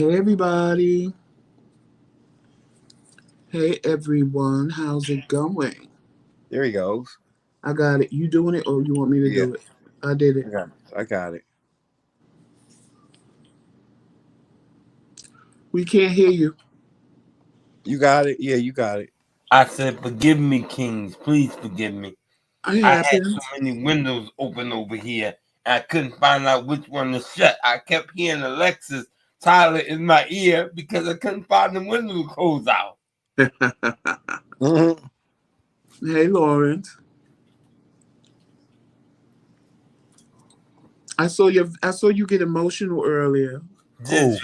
Hey everybody. Hey everyone. How's it going? There he goes. I got it. You doing it or you want me to Yeah, do it? I did it. I got it. We can't hear you. You got it. Yeah, you got it. I said, forgive me, Kings. Please forgive me. It I had so happens. many windows open over here. I couldn't find out which one to shut. I kept hearing Alexis Tyler in my ear because I couldn't find the window to close out. Mm-hmm. Hey Lawrence. I saw you get emotional earlier. Who?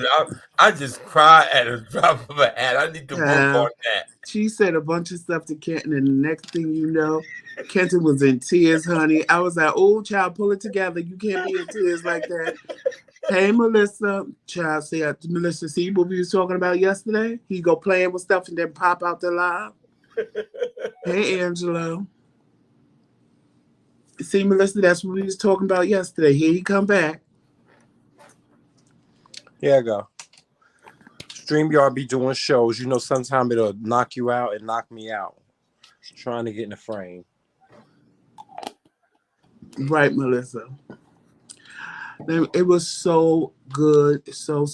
I just cry at a drop of a hat. I need to work Yeah. on that. She said a bunch of stuff to Kenton, and the next thing you know, Kenton was in tears, honey. I was like, oh, child, pull it together. You can't be in tears like that. Hey, Melissa. Child, Melissa, see what we was talking about yesterday? He go playing with stuff and then pop out the live. Hey, Angelo. See, Melissa, that's what we was talking about yesterday. Here he come back. Here I go. StreamYard be doing shows. You know, sometimes it'll knock you out and knock me out. Trying to get in the frame. Right, Melissa. It was so good, so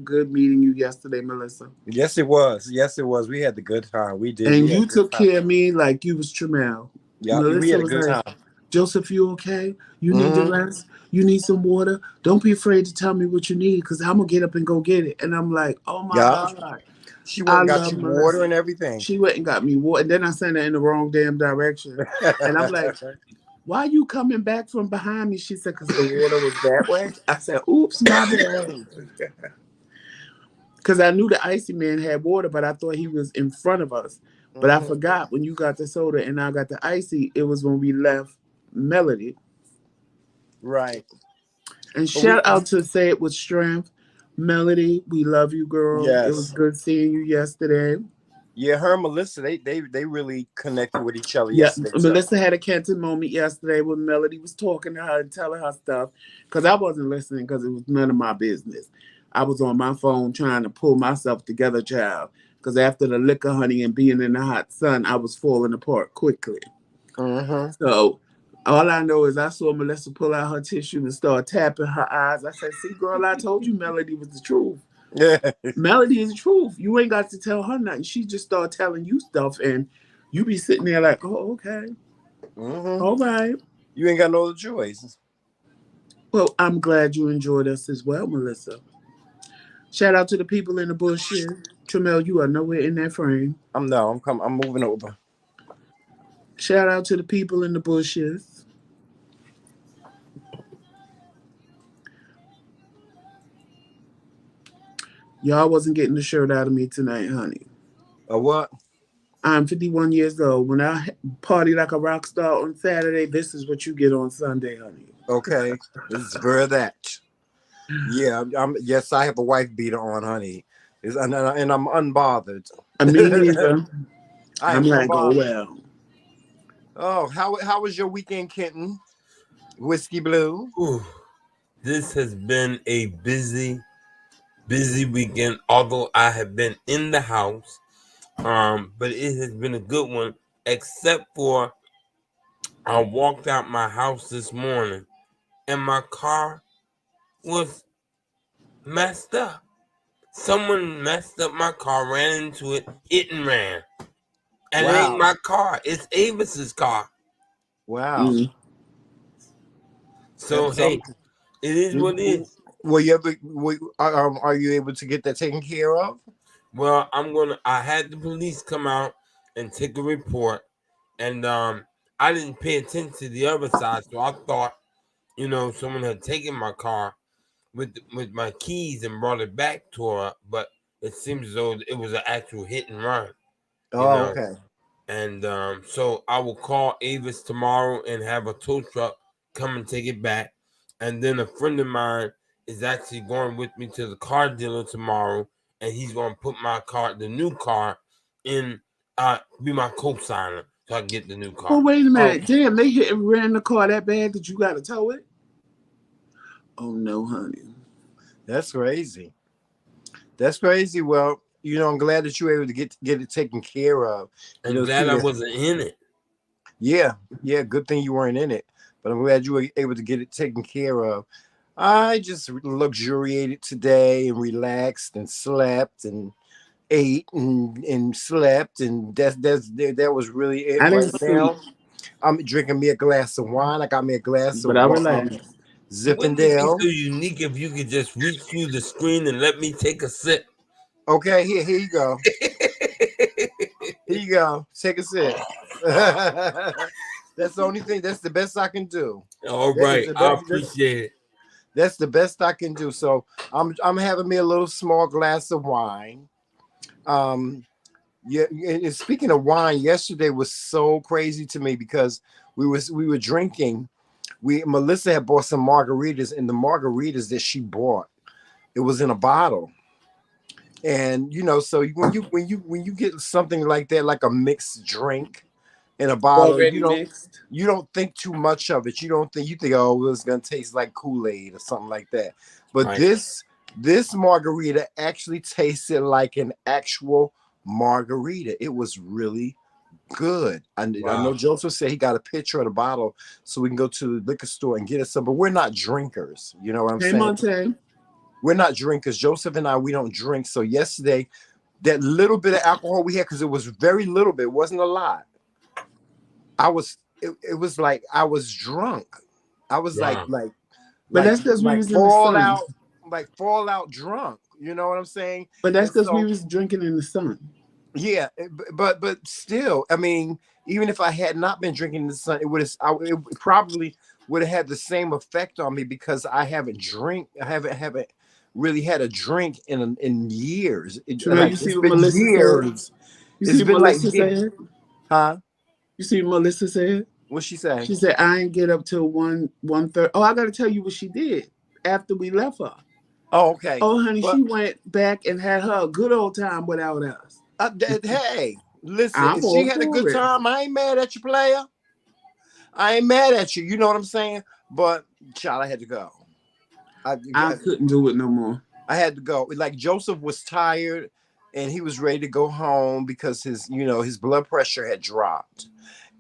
good meeting you yesterday, Melissa. Yes, it was. Yes, it was. We had the good time. We did. And We had you a good took time. care of me like you was Tramel. Yeah, we Melissa had a was good like, time. Joseph, you okay? You need to Mm-hmm. rest? You need some water? Don't be afraid to tell me what you need because I'm going to get up and go get it. And I'm like, oh my Yeah. God. She went I and got love you water Melissa. and everything. She went and got me water. And then I sent her in the wrong damn direction. And I'm like, why are you coming back from behind me? She said, because the water was that way. I said, oops, my bad. Because I knew the icy man had water, but I thought he was in front of us. But I Mm-hmm. forgot when you got the soda and I got the icy, it was when we left Melody. Right. And But we shout out to Say It With Strength. Melody, we love you, girl. It was yes. good seeing you yesterday. Yeah, her and Melissa, they really connected with each other Yeah, yesterday too. Melissa had a Kenton moment yesterday when Melody was talking to her and telling her stuff. Because I wasn't listening because it was none of my business. I was on my phone trying to pull myself together, child. Because after the liquor, honey, and being in the hot sun, I was falling apart quickly. Mm-hmm. So all I know is I saw Melissa pull out her tissue and start tapping her eyes. I said, see, girl, I told you Melody was the truth. Yeah. Melody is the truth. You ain't got to tell her nothing. She just started telling you stuff, and you be sitting there like, oh, okay. Mm-hmm. All right. You ain't got no other choice. Well, I'm glad you enjoyed us as well, Melissa. Shout out to the people in the bush here. Tramel, you are nowhere in that frame. I'm moving over. Shout out to the people in the bushes. Y'all wasn't getting the shirt out of me tonight, honey. A what? I'm 51 years old. When I party like a rock star on Saturday, this is what you get on Sunday, honey. Okay. It's for that. Yeah, yes, I have a wife beater on, honey. And I'm unbothered. Me neither. I I'm am like, oh, unbothered. well. Oh, how was your weekend, Kenton? Whisky Blu? Ooh, this has been a busy weekend, although I have been in the house. But it has been a good one, except for I walked out my house this morning and my car was messed up. Someone messed up my car, ran into it, hit and ran. And it ain't Wow. my car. It's Avis's car. Wow. Mm. So, hey, it is what it is. Will you ever, are you able to get that taken care of? Well, I had the police come out and take a report. And I didn't pay attention to the other side. So I thought, someone had taken my car with my keys and brought it back to her. But it seems as though it was an actual hit and run. Oh, okay. And so I will call Avis tomorrow and have a tow truck come and take it back. And then a friend of mine is actually going with me to the car dealer tomorrow, and he's going to put the new car, in, be my co-signer so I can get the new car. Well, wait a Oh, minute. Damn, they hit and ran the car that bad that you got to tow it? Oh no, honey. That's crazy. That's crazy. Well, I'm glad that you were able to get it taken care of. I'm glad I wasn't in it. Yeah, good thing you weren't in it, but I'm glad you were able to get it taken care of. I just luxuriated today and relaxed and slept and ate and slept, and that was really it. I Right didn't sleep, now, I'm drinking me a glass of wine. I got me a glass but of I relaxed. Wouldn't it be Zippendale. so unique if you could just reach through the screen and let me take a sip? Okay, here you go. Here you go. Take a sip. That's the only thing. That's the best I can do. All That is right, the I best. appreciate it. That's the best I can do. So I'm having me a little small glass of wine. Yeah. And speaking of wine, yesterday was so crazy to me because we were drinking. Melissa had bought some margaritas, and the margaritas that she bought, it was in a bottle. And so when you get something like that, like a mixed drink in a bottle, Already mixed. you don't think too much of it. You think, oh, well, it's gonna taste like Kool-Aid or something like that. But Right. this margarita actually tasted like an actual margarita. It was really good. I know Joseph said he got a picture of the bottle so we can go to the liquor store and get it some, but we're not drinkers. You know what I'm Hey, saying? Monte. We're not drinkers. Joseph and I, we don't drink. So yesterday, that little bit of alcohol we had, because it was very little bit, it wasn't a lot. It was like I was drunk. I was Wow. But that's because we was in the sun. Fallout drunk. You know what I'm saying? But that's because we was drinking in the sun. Yeah, but still, I mean, even if I had not been drinking in the sun, it probably would have had the same effect on me, because I haven't really had a drink in years. You see what Melissa said? You see what Melissa said? Huh? You see what Melissa said? What'd she say? She said, I ain't get up till 1:30. Oh, I got to tell you what she did after we left her. Oh, okay. Oh, honey, she went back and had her a good old time without us. Hey, listen, if she had a good time, I ain't mad at you, player. I ain't mad at you. You know what I'm saying? But, child, I had to go. I couldn't do it no more. I had to go. Like, Joseph was tired and he was ready to go home because his blood pressure had dropped.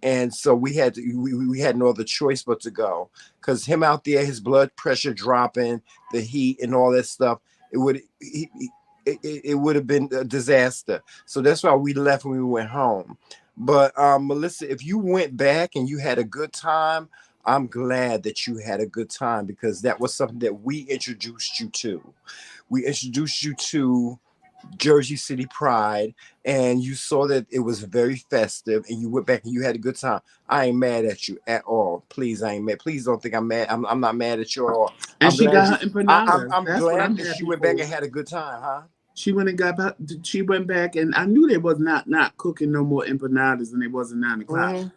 And so we had no other choice but to go, because him out there, his blood pressure dropping, the heat and all that stuff, it would have been a disaster. So that's why we left and we went home. But Melissa, if you went back and you had a good time, I'm glad that you had a good time, because that was something that we introduced you to. We introduced you to Jersey City Pride, and you saw that it was very festive, and you went back and you had a good time. I ain't mad at you at all. Please, I ain't mad. Please don't think I'm mad. I'm not mad at you at all. And she got her empanadas. I'm glad that she went back and had a good time, huh? She went back, and I knew they was not cooking no more empanadas, and it wasn't 9 o'clock. Mm-hmm.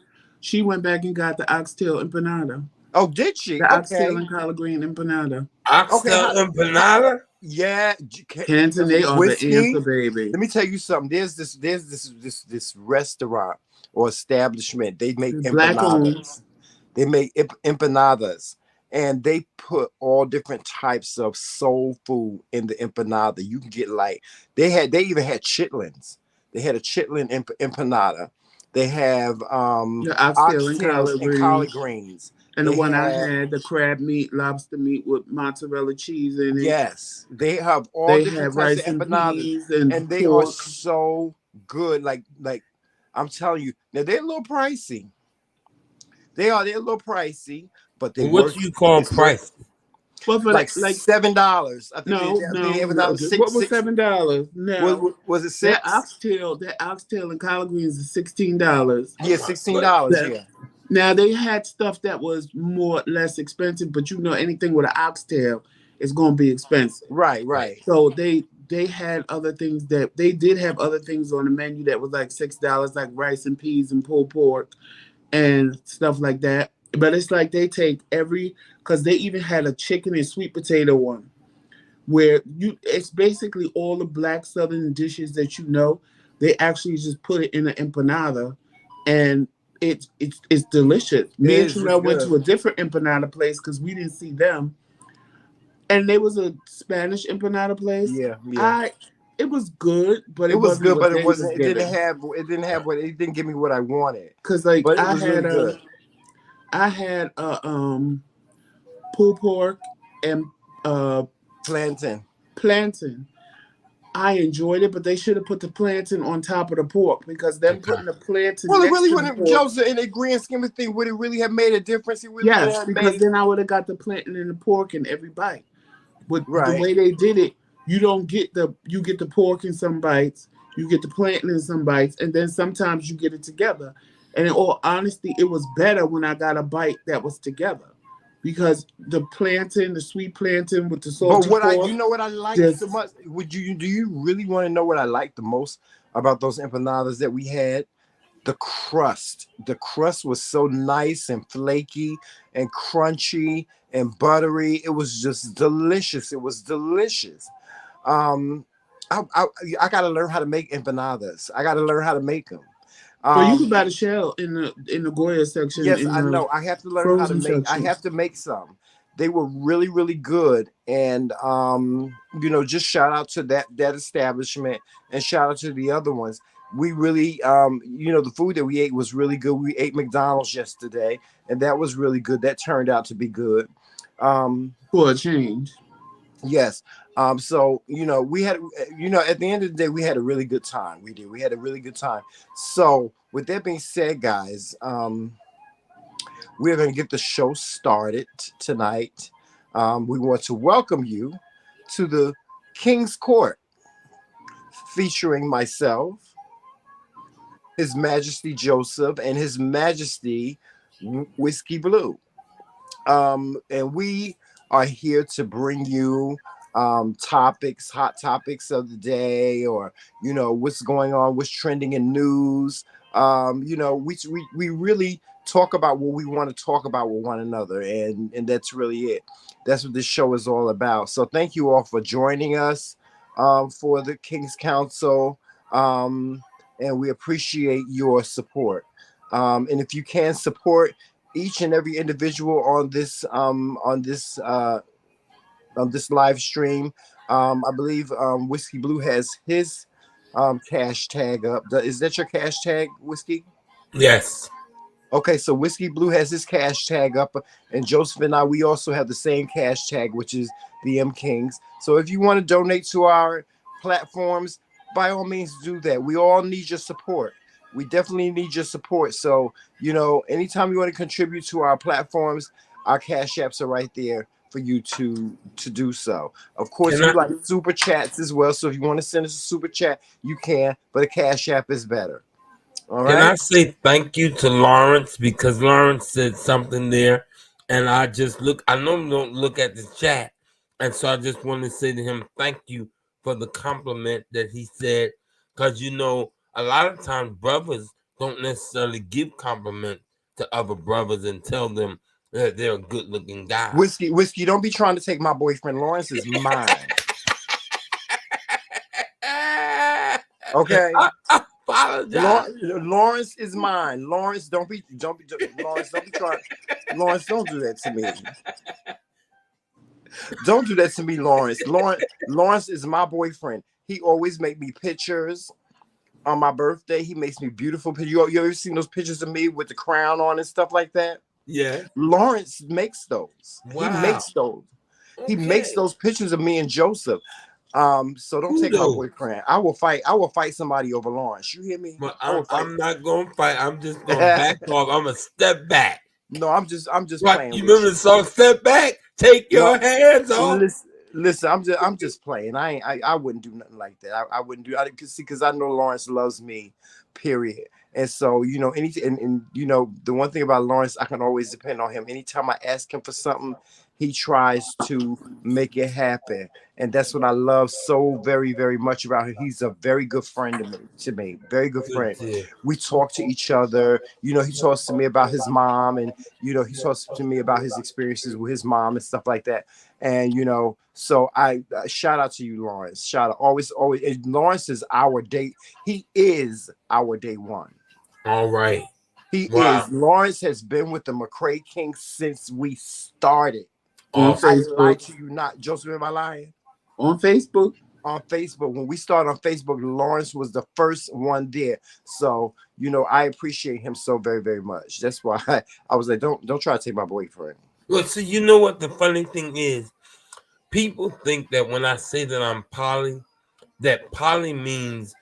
She went back and got the oxtail empanada. Oh, did she? The oxtail and collard green empanada. Oxtail empanada? Yeah, Canton, they are the answer, baby. Let me tell you something. There's this restaurant or establishment. They make empanadas. They make empanadas, and they put all different types of soul food in the empanada. You can get they even had chitlins. They had a chitlin empanada. They have oxtail and collard greens. And the one I had, the crab meat, lobster meat with mozzarella cheese in it. Yes, they have all different types of empanadas, and they are so good. Like I'm telling you, now they're a little pricey. They're a little pricey, but they. What do you call pricey? Well, for like $7. I think no. What was $7? No, was it $6? That oxtail and collard greens is $16. Yeah, $16. Yeah. Now they had stuff that was less expensive, but anything with an oxtail is going to be expensive. Right. So they had other things they did have other things on the menu that was like $6, like rice and peas and pulled pork and stuff like that. But it's like they take because they even had a chicken and sweet potato one, where it's basically all the black Southern dishes that they actually just put it in an empanada, and it's delicious. Me and Trina went to a different empanada place because we didn't see them, and there was a Spanish empanada place. Yeah, yeah. It was good, but It it was wasn't good, what but it they was wasn't. It didn't giving. have. It didn't have what. It didn't give me what I wanted. Cause like But it was really good. I had a pulled pork and Plantain. plantain. I enjoyed it, but they should have put the plantain on top of the pork because them Okay. putting the plantain Well, it next really to the wouldn't, pork. Joseph, in the grand scheme of things, would it really have made a difference? It really wouldn't Yes, have because made then I would have got the plantain and the pork in every bite. But the right. way they did it, you don't get you get the pork in some bites, you get the plantain in some bites, and then sometimes you get it together. And in all honesty, it was better when I got a bite that was together. Because the plantain, the sweet plantain with the But salty what pork, you know what I like so just much? Do you really want to know what I like the most about those empanadas that we had? The crust. The crust was so nice and flaky and crunchy and buttery. It was just delicious. It was delicious. Um, I, I, I got to learn how to make empanadas. I got to learn how to make them. well, you can Um, buy the shell in the Goya section yes, in I the know. I have to learn how to frozen make. I section. have to make some. They were really, really good, and just shout out to that establishment, and shout out to the other ones. We really, the food that we ate was really good. We ate McDonald's yesterday, and that was really good. That turned out to be good. For a change. Yes. So we had, at the end of the day, we had a really good time. We did. We had a really good time. So with that being said, guys, we're going to get the show started tonight. We want to welcome you to the King's Court, featuring myself, His Majesty Joseph, and His Majesty Whisky Blu. And we are here to bring you topics, hot topics of the day, or what's going on, what's trending in news. We really talk about what we want to talk about with one another, and that's really it. That's what this show is all about. So thank you all for joining us for the Kingz Council, and we appreciate your support. And if you can support each and every individual on this live stream, I believe Whisky Blu has his cash tag up. Is that your cash tag, Whisky? Yes. Okay, so Whisky Blu has his cash tag up, and Joseph and I, we also have the same cash tag, which is TheMKingz. So if you want to donate to our platforms, by all means do that. We all need your support. We definitely need your support. So, anytime you want to contribute to our platforms, our cash apps are right there for you to do so. Of course, we like super chats as well. So if you want to send us a super chat, you can, but a cash app is better. All right. Can I say thank you to Lawrence, because Lawrence said something there, and I normally don't look at the chat, and so I just want to say to him thank you for the compliment that he said, because a lot of times brothers don't necessarily give compliments to other brothers and tell them that they're a good looking guy. Whiskey, don't be trying to take my boyfriend. Lawrence is mine. Okay. Lawrence is mine. Lawrence, don't be trying. Lawrence, don't do that to me. Don't do that to me, Lawrence. Lawrence is my boyfriend. He always make me pictures on my birthday. He makes me beautiful pictures. You ever seen those pictures of me with the crown on and stuff like that? Yeah. Lawrence makes those. Wow. He makes those. Okay. He makes those pictures of me and Joseph. So don't take my boyfriend. I will fight somebody over Lawrence. You hear me? But I'm not gonna fight. I'm just gonna back off. I'm gonna step back. No, I'm just what, playing. You remember the song "Step Back"? Take your hands off. Listen, I'm just playing. I wouldn't do nothing like that. I wouldn't do. Because I know Lawrence loves me. Period. And so the one thing about Lawrence, I can always depend on him. Anytime I ask him for something, he tries to make it happen. And that's what I love so very, very much about him. He's a very good friend to me. Very good friend. We talk to each other. He talks to me about his mom, and he talks to me about his experiences with his mom and stuff like that. And so I shout out to you, Lawrence. Shout out. Always. And Lawrence is our day. He is our day one. All right. He is. Lawrence has been with the TheMcRaeKingz since we started. On Awesome. I didn't lie Facebook. to you, not Joseph. Am I lying? On Facebook. On Facebook, when we started on Facebook, Lawrence was the first one there. So, you know, I appreciate him so very, very much. That's why I was like, don't try to take my boyfriend. Well, so you know what the funny thing is? People think that when I say that I'm poly, that poly means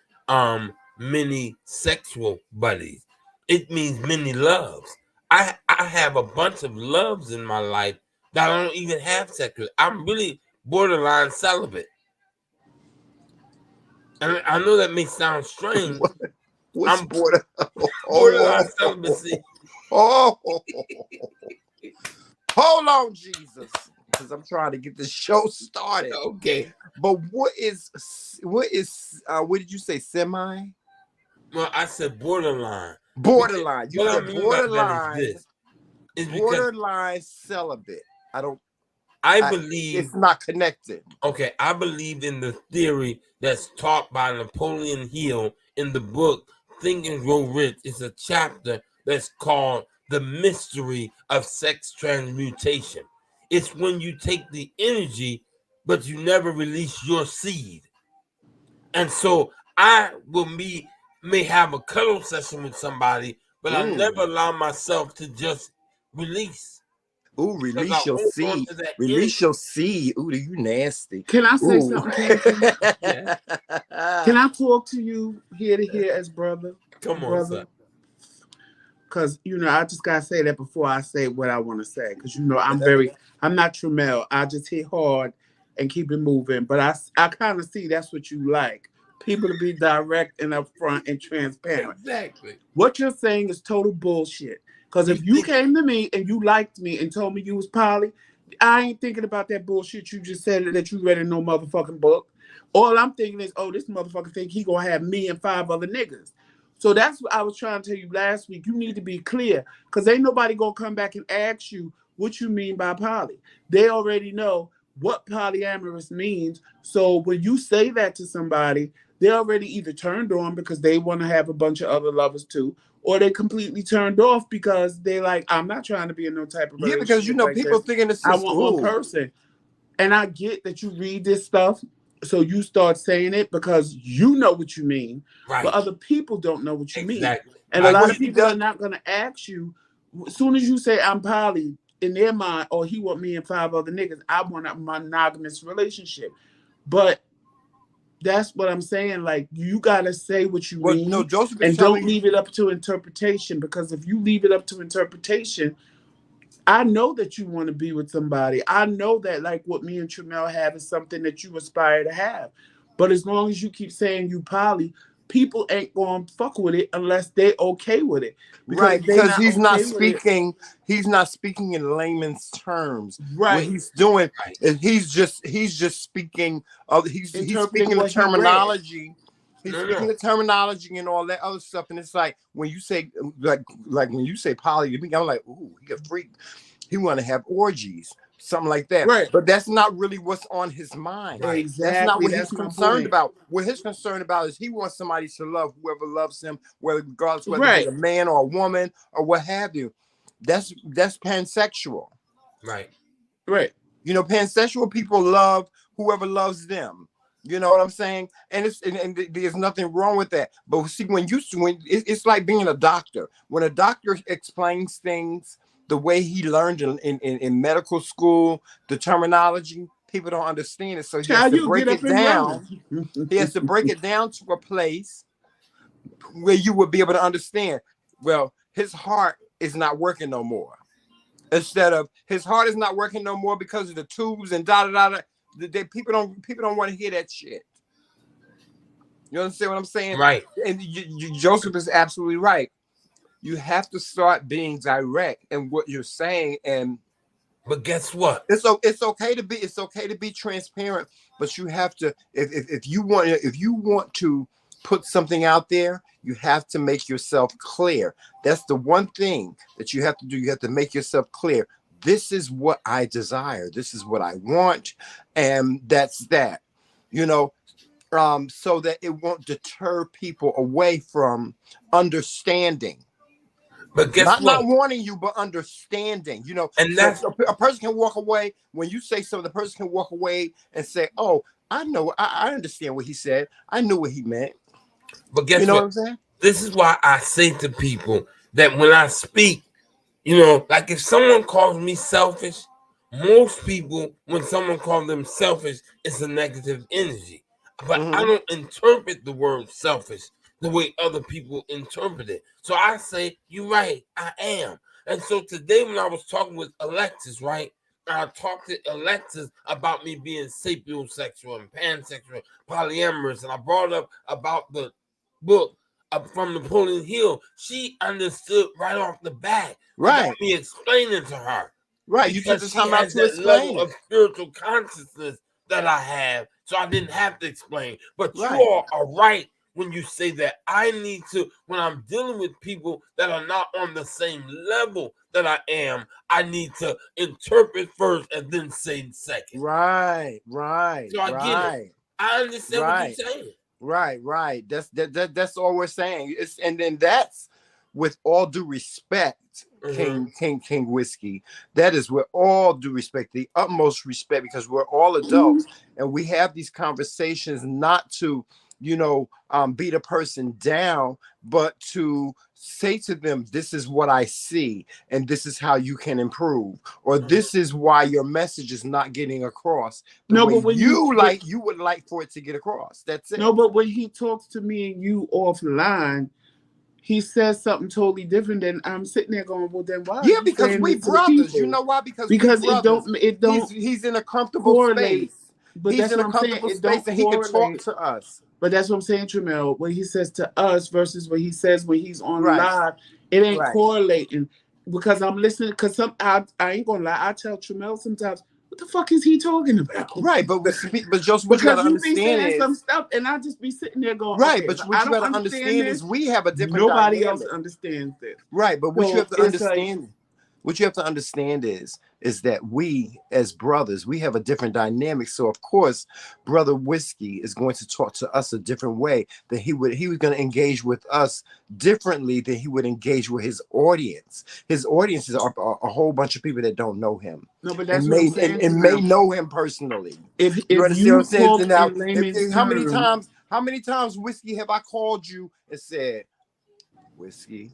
many sexual buddies. It means many loves. I have a bunch of loves in my life that I don't even have sex with. I'm really borderline celibate. And I know that may sound strange. What's I'm border? borderline celibacy. Oh, hold on, Jesus, because I'm trying to get the show started. Okay. But what did you say? Semi? Well, I said borderline. Borderline. You What I said mean by that borderline. is this. Is because Borderline celibate. I believe it's not connected. Okay, I believe in the theory that's taught by Napoleon Hill in the book Think and Grow Rich. It's a chapter that's called The Mystery of Sex Transmutation. It's when you take the energy, but you never release your seed. And so I may have a cuddle session with somebody, but I never allow myself to just release. Ooh, release your seed. Release your seed. Ooh, you nasty. Can I say something, Kenton? Yeah. Can I talk to you here to here as brother? Come on, son. Because, you know, I just got to say that before I say what I want to say. Because, you know, I'm not Tramel. I just hit hard and keep it moving. But I kind of see that's what you like. People to be direct and upfront and transparent. Exactly. What you're saying is total bullshit. Because if you came to me and you liked me and told me you was poly, I ain't thinking about that bullshit you just said that you read in no motherfucking book. All I'm thinking is, oh, this motherfucker think he gonna have me and 5 other niggas. So that's what I was trying to tell you last week. You need to be clear, because ain't nobody gonna come back and ask you what you mean by poly. They already know what polyamorous means. So when you say that to somebody, they're already either turned on because they want to have a bunch of other lovers too, or they completely turned off because they like, I'm not trying to be in no type of relationship. Yeah, because you know like people this. thinking it's I want one person. And I get that you read this stuff, so you start saying it because you know what you mean, right. But other people don't know what you mean. And a lot of people are not going to ask you, as soon as you say I'm poly, in their mind, oh, he want me and 5 other niggas, I want a monogamous relationship. But that's what I'm saying. Like, you gotta say what you mean, no, Joseph and don't leave it up to interpretation. Because if you leave it up to interpretation, I know that you want to be with somebody. I know that, like, what me and Tramel have is something that you aspire to have. But as long as you keep saying you poly, people ain't gonna fuck with it unless they okay with it. Because he's not speaking. He's not speaking in layman's terms. Right. What he's doing is he's just speaking. He's speaking the terminology. He's speaking the terminology and all that other stuff. And it's like when you say like when you say poly to me, I'm like, ooh, he a freak. He want to have orgies. Something like that. Right. But that's not really what's on his mind. Right. Exactly. That's not what he's concerned about. What he's concerned about is he wants somebody to love whoever loves him, regardless whether it's a man or a woman or what have you. That's pansexual. Right. Right. You know, pansexual people love whoever loves them. You know what I'm saying? And there's nothing wrong with that. But see, when it's like being a doctor. When a doctor explains things the way he learned in medical school, the terminology, people don't understand it. So he has to break it down. He has to break it down to a place where you would be able to understand. Well, his heart is not working no more. Instead of his heart is not working no more because of the tubes and da da da. People don't want to hear that shit. You understand what I'm saying? Right. And Joseph is absolutely right. You have to start being direct in what you're saying, but guess what? It's okay to be transparent, but you have to if you want to put something out there, you have to make yourself clear. That's the one thing that you have to do. You have to make yourself clear. This is what I desire. This is what I want, and that's that. You know, so that it won't deter people away from understanding. But guess not what? not warning you, but understanding. You know, And so that's a person can walk away when you say something. The person can walk away and say, "Oh, I know, I understand what he said. I knew what he meant." but guess You know what what? I'm saying? This is why I say to people that when I speak, you know, like if someone calls me selfish, most people, when someone calls them selfish, it's a negative energy. But I Mm-hmm. don't interpret the word selfish the way other people interpret it. So I say, you're right, I am. And so today when I was talking with Alexis, right, I talked to Alexis about me being sapiosexual and pansexual, polyamorous, and I brought up about the book from Napoleon Hill. She understood right off the bat without Right, me explaining to her, right. You took because the she time out has to that explain level it. of spiritual consciousness that I have, so I didn't have to explain. But you Right, all are right when you say that I need to, when I'm dealing with people that are not on the same level that I am, I need to interpret first and then say second. right, right, So I get it. right, I understand what you're right. saying. Right. That's all we're saying. And then that's with all due respect, King Whiskey. That is with all due respect, the utmost respect, because we're all adults and we have these conversations not to, beat a person down, but to say to them, this is what I see, and this is how you can improve, or this is why your message is not getting across the No, way but when he, you would like for it to get across. That's it. no, but when he talks to me and you offline, he says something totally different. Than I'm sitting there going, well, then why are Yeah, you because saying we this to the brothers. You people? know why? Because we Because brothers. it don't He's in a comfortable correlate. space. But He's that's in what a I'm saying. comfortable It space don't and he can talk correlate. to us. But that's what I'm saying, Tramel. When he says to us versus when he says when he's on Right. live, it ain't Right. correlating. Because I'm listening. Because I ain't gonna lie. I tell Tramel sometimes, what the fuck is he talking about? Right. But Joseph, what you Because gotta you be understand saying some is stuff, and I just be sitting there going, right. okay, But what I you don't gotta understand understand is this. we have a different Nobody else dynamic. understands this. Right. But what you So have to it's like, understand. What you have to understand is that we as brothers, we have a different dynamic. So of course, brother Whiskey is going to talk to us a different way. That he was going to engage with us differently than he would engage with his audience. His audiences are a whole bunch of people that don't know him no, but that's and what I'm saying to may them. know him personally. You If understand what I'm you saying? So talk now, in layman's how many terms, times Whiskey have I called you and said, Whiskey,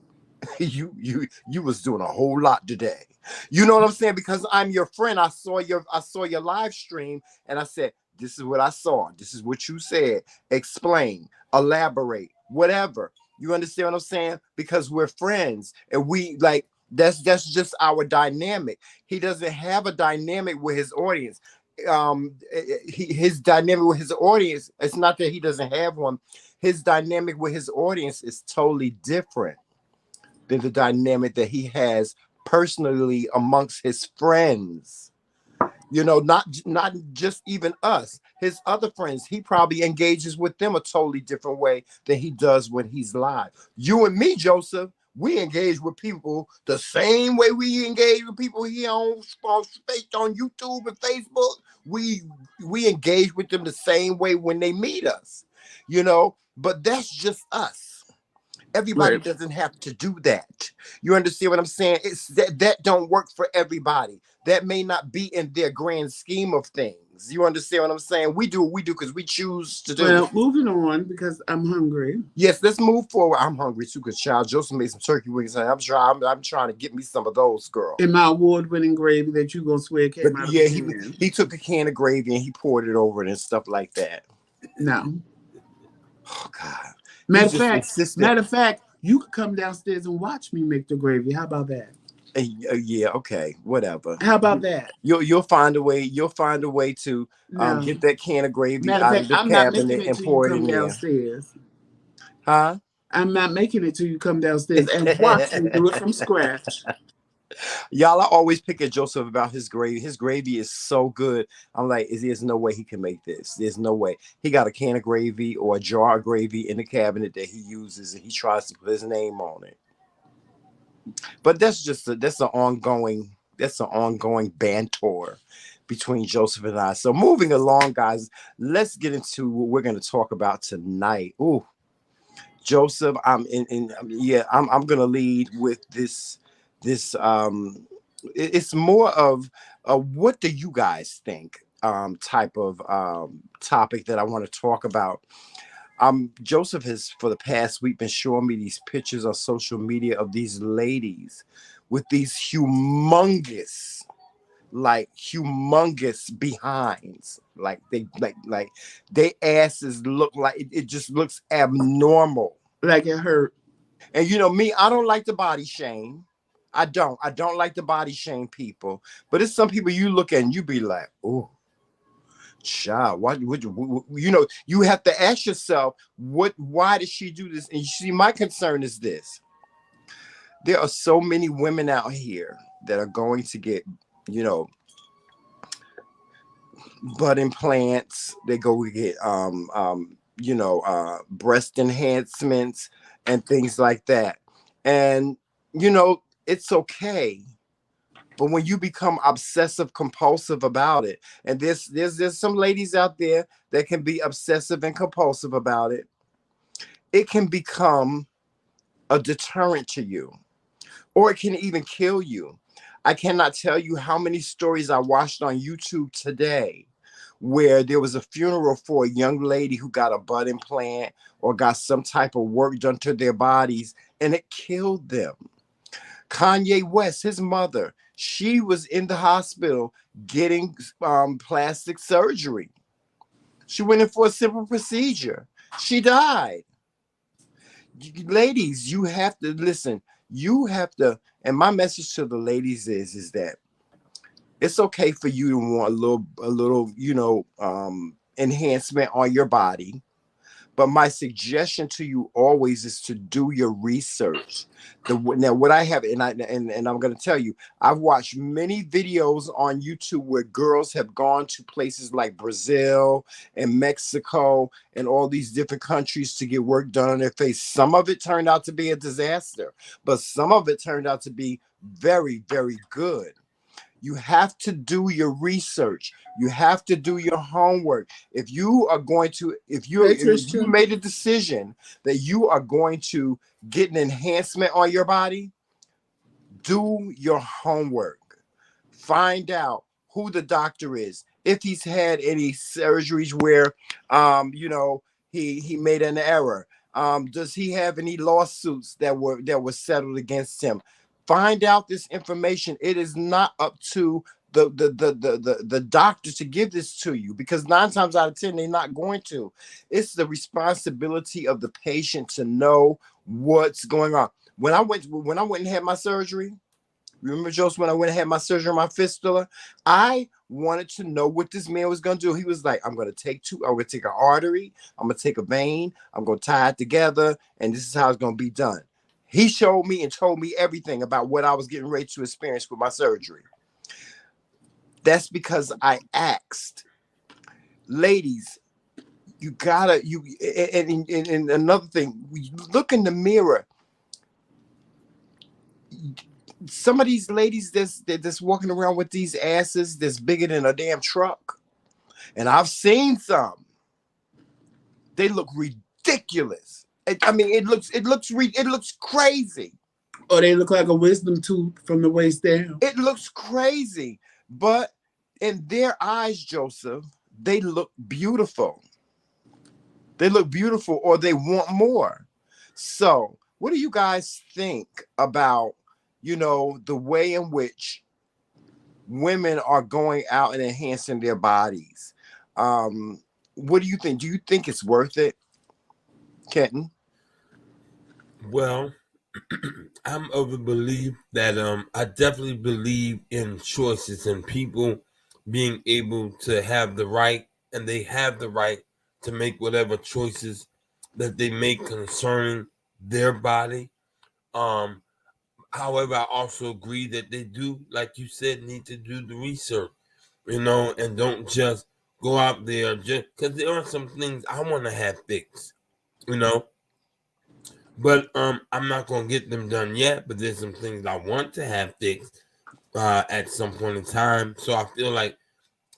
you was doing a whole lot today. You know what I'm saying? Because I'm your friend. I saw your live stream and I said, this is what I saw. This is what you said. Explain, elaborate, whatever. You understand what I'm saying? Because we're friends and we like that's just our dynamic. He doesn't have a dynamic with his audience. His dynamic with his audience, it's not that he doesn't have one. His dynamic with his audience is totally different than the dynamic that he has personally amongst his friends. Not just even us, his other friends. He probably engages with them a totally different way than he does when he's live. You and me, Joseph, we engage with people the same way we engage with people here on YouTube and Facebook. We engage with them the same way when they meet us, but that's just us. Everybody right? doesn't have to do that. You understand what I'm saying? It's that don't work for everybody. That may not be in their grand scheme of things. You understand what I'm saying? We do what we do because we choose to do. Well, moving on because I'm hungry. Yes, let's move forward. I'm hungry too because Child Joseph made some turkey wings and I'm trying to get me some of those, girl. In my award-winning gravy that you gonna swear But came out yeah, of the can. he took a can of gravy and he poured it over it and stuff like that. No. Oh God. Matter of fact, you could come downstairs and watch me make the gravy. How about that? Yeah, okay, whatever. How about that? You'll find a way. You'll find a way to No. get that can of gravy Matter of out fact, of the I'm not making cabinet it and till you pour it come in there. downstairs. Huh? I'm not making it till you come downstairs and watch me do it from scratch. Y'all, I always pick at Joseph about his gravy. His gravy is so good. I'm like, there's no way he can make this. There's no way. He got a can of gravy or a jar of gravy in the cabinet that he uses, and he tries to put his name on it. But that's an ongoing banter between Joseph and I. So moving along, guys, let's get into what we're going to talk about tonight. Ooh, Joseph, I'm gonna lead with this. It's more of what do you guys think type of topic that I want to talk about. Joseph has for the past week been showing me these pictures on social media of these ladies with these humongous behinds, like they asses look like it just looks abnormal, Like it hurt. and me, I don't like the body shame. I don't like the body shame people, but it's some people you look at and you be like, oh, child, why would you have to ask yourself, why did she do this? And you see, my concern is this: there are so many women out here that are going to get, butt implants. They go get breast enhancements and things like that. And it's okay. But when you become obsessive compulsive about it, and there's some ladies out there that can be obsessive and compulsive about it, it can become a deterrent to you, or it can even kill you. I cannot tell you how many stories I watched on YouTube today where there was a funeral for a young lady who got a butt implant or got some type of work done to their bodies, and it killed them. Kanye West, his mother, she was in the hospital getting plastic surgery. She went in for a simple procedure. She died. Ladies, you have to listen. You have to, and my message to the ladies is that it's okay for you to want a little, enhancement on your body. But my suggestion to you always is to do your research. Now, what I have, and I'm going to tell you, I've watched many videos on YouTube where girls have gone to places like Brazil and Mexico and all these different countries to get work done on their face. Some of it turned out to be a disaster, but some of it turned out to be very, very good. You have to do your research. You have to do your homework. If you made a decision that you are going to get an enhancement on your body, do your homework. Find out who the doctor is. If he's had any surgeries where, he made an error. Does he have any lawsuits that were settled against him? Find out this information. It is not up to the doctor to give this to you, because 9 times out of 10 they're not going to. It's the responsibility of the patient to know what's going on. When I went and had my surgery, remember, Joseph, when I went and had my surgery on my fistula, I wanted to know what this man was going to do. He was like, I'm going to take an artery, I'm going to take a vein, I'm going to tie it together, and this is how it's going to be done. He showed me and told me everything about what I was getting ready to experience with my surgery. That's because I asked. Ladies, you gotta, and another thing, look in the mirror. Some of these ladies that's walking around with these asses that's bigger than a damn truck. And I've seen some. They look ridiculous. I mean, it looks crazy. Or they look like a wisdom tooth from the waist down. It looks crazy, but in their eyes, Joseph, they look beautiful. They look beautiful, or they want more. So, what do you guys think about, the way in which women are going out and enhancing their bodies? What do you think? Do you think it's worth it, Kenton? Well, I'm of the belief that I definitely believe in choices and people being able to have the right, and they have the right to make whatever choices that they make concerning their body. However, I also agree that they do, like you said, need to do the research, and don't just go out there just because there are some things I want to have fixed, But I'm not gonna get them done yet. But there's some things I want to have fixed at some point in time. So I feel like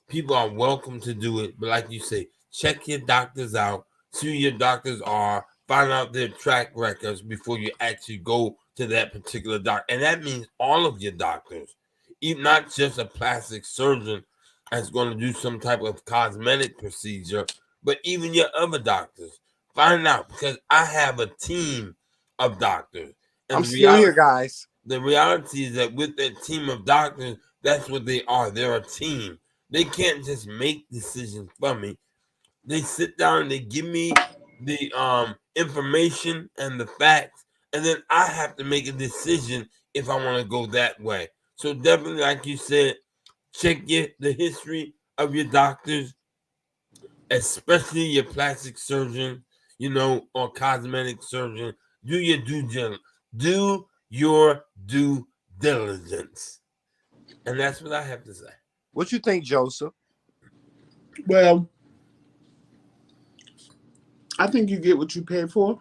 people are welcome to do it. But like you say, check your doctors out. See who your doctors are. find out their track records before you actually go to that particular doctor. And that means all of your doctors, not just a plastic surgeon that's going to do some type of cosmetic procedure, but even your other doctors. Find out, because I have a team of doctors. And I'm still here, guys. The reality is that with that team of doctors, that's what they are. They're a team. They can't just make decisions for me. They sit down and they give me the information and the facts, and then I have to make a decision if I want to go that way. So definitely, like you said, check the history of your doctors, especially your plastic surgeon, or cosmetic surgeon. Do your due diligence. And that's what I have to say. What you think, Joseph? Well, I think you get what you pay for.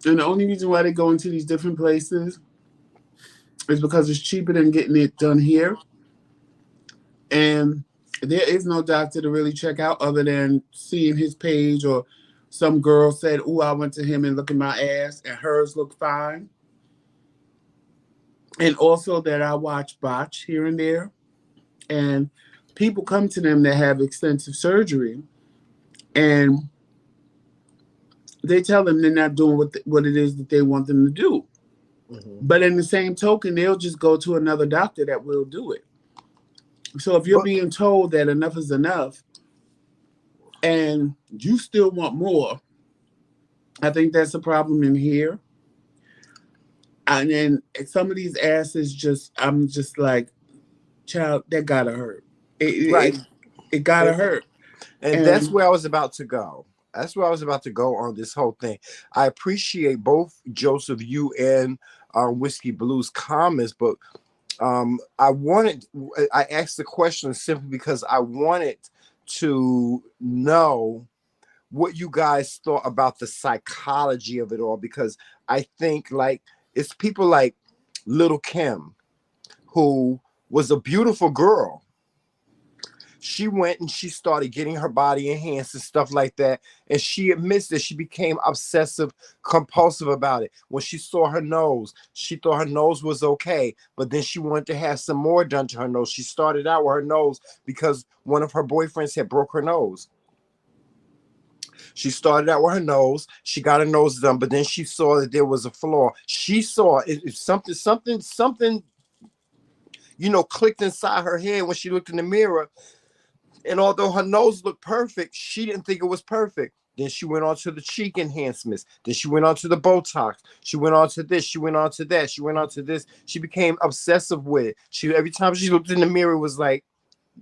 And the only reason why they go into these different places is because it's cheaper than getting it done here. And there is no doctor to really check out other than seeing his page, or some girl said, "Oh, I went to him and look at my ass and hers look fine." And also that I watch botch here and there. And people come to them that have extensive surgery, and they tell them they're not doing what it is that they want them to do. Mm-hmm. But in the same token, they'll just go to another doctor that will do it. So if you're being told that enough is enough and you still want more, I think that's a problem in here. And then some of these asses I'm just like, child, that gotta hurt. It gotta hurt. And that's where I was about to go. That's where I was about to go on this whole thing. I appreciate both Joseph, you and Whisky Blu's comments, but I asked the question simply because I wanted to know what you guys thought about the psychology of it all, because I think it's people like Little Kim, who was a beautiful girl. She went and she started getting her body enhanced and stuff like that. And she admits that she became obsessive, compulsive about it. When she saw her nose, she thought her nose was okay. But then she wanted to have some more done to her nose. She started out with her nose because one of her boyfriends had broke her nose. She started out with her nose. She got her nose done, but then she saw that there was a flaw. She saw something, clicked inside her head when she looked in the mirror. And although her nose looked perfect, she didn't think it was perfect. Then she went on to the cheek enhancements. Then she went on to the Botox. She went on to this. She went on to that. She went on to this. She became obsessive with it. Every time she looked in the mirror, it was like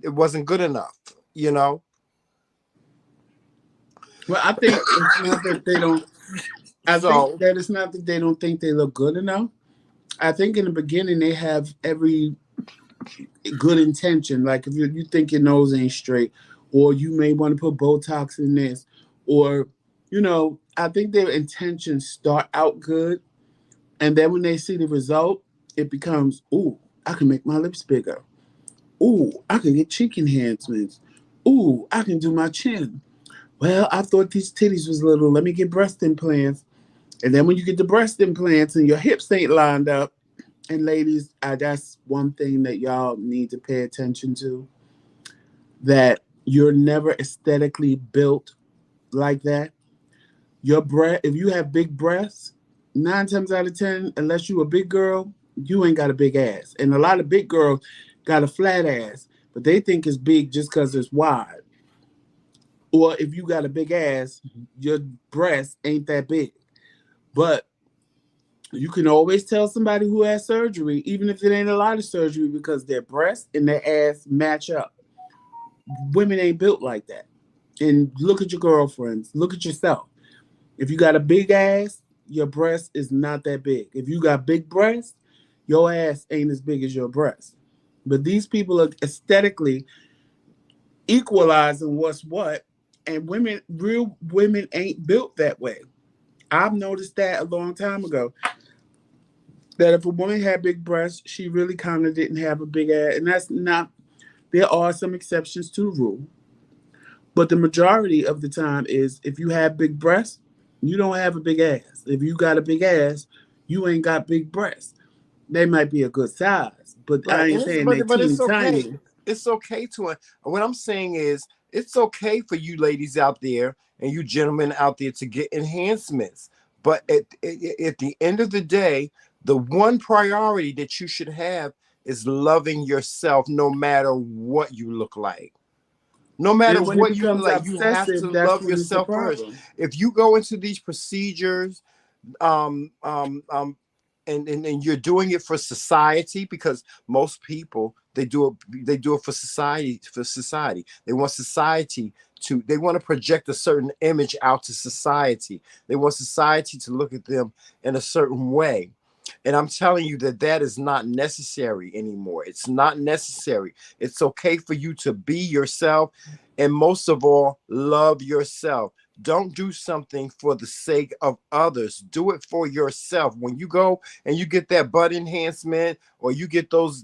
it wasn't good enough, Well, I think it's not that they don't. Think that it's not that they don't think they look good enough. I think in the beginning they have every good intention. Like if you think your nose ain't straight, or you may want to put Botox in this, or I think their intentions start out good, and then when they see the result, it becomes, ooh, I can make my lips bigger. Ooh, I can get cheek enhancements. Ooh, I can do my chin. Well, I thought these titties was little. Let me get breast implants. And then when you get the breast implants and your hips ain't lined up, and ladies, that's one thing that y'all need to pay attention to, that you're never aesthetically built like that. Your breast, if you have big breasts, 9 times out of 10, unless you a big girl, you ain't got a big ass. And a lot of big girls got a flat ass, but they think it's big just because it's wide. Or if you got a big ass, your breast ain't that big. But you can always tell somebody who has surgery, even if it ain't a lot of surgery, because their breast and their ass match up. Women ain't built like that. And look at your girlfriends. Look at yourself. If you got a big ass, your breast is not that big. If you got big breasts, your ass ain't as big as your breast. But these people are aesthetically equalizing what's what, and real women ain't built that way. I've noticed that a long time ago. That if a woman had big breasts, she really kind of didn't have a big ass. And that's not, there are some exceptions to the rule. But the majority of the time is if you have big breasts, You don't have a big ass. If you got a big ass, you ain't got big breasts. They might be a good size, but I Right, ain't and saying they but teeny it's okay. tiny. It's okay to. What I'm saying is, it's okay for you ladies out there and you gentlemen out there to get enhancements. But at the end of the day, the one priority that you should have is loving yourself, no matter what you look like. No matter And when it what you look becomes like, you have to obsessive, that's love when it's a yourself first. problem. If you go into these procedures, um, um, um, and you're doing it for society, because most people they do it for society. They want society they want to project a certain image out to society. They want society to look at them in a certain way. And I'm telling you that that is not necessary anymore. It's not necessary. It's okay for you to be yourself, and most of all, love yourself. Don't do something for the sake of others. Do it for yourself. When you go and you get that butt enhancement, or you get those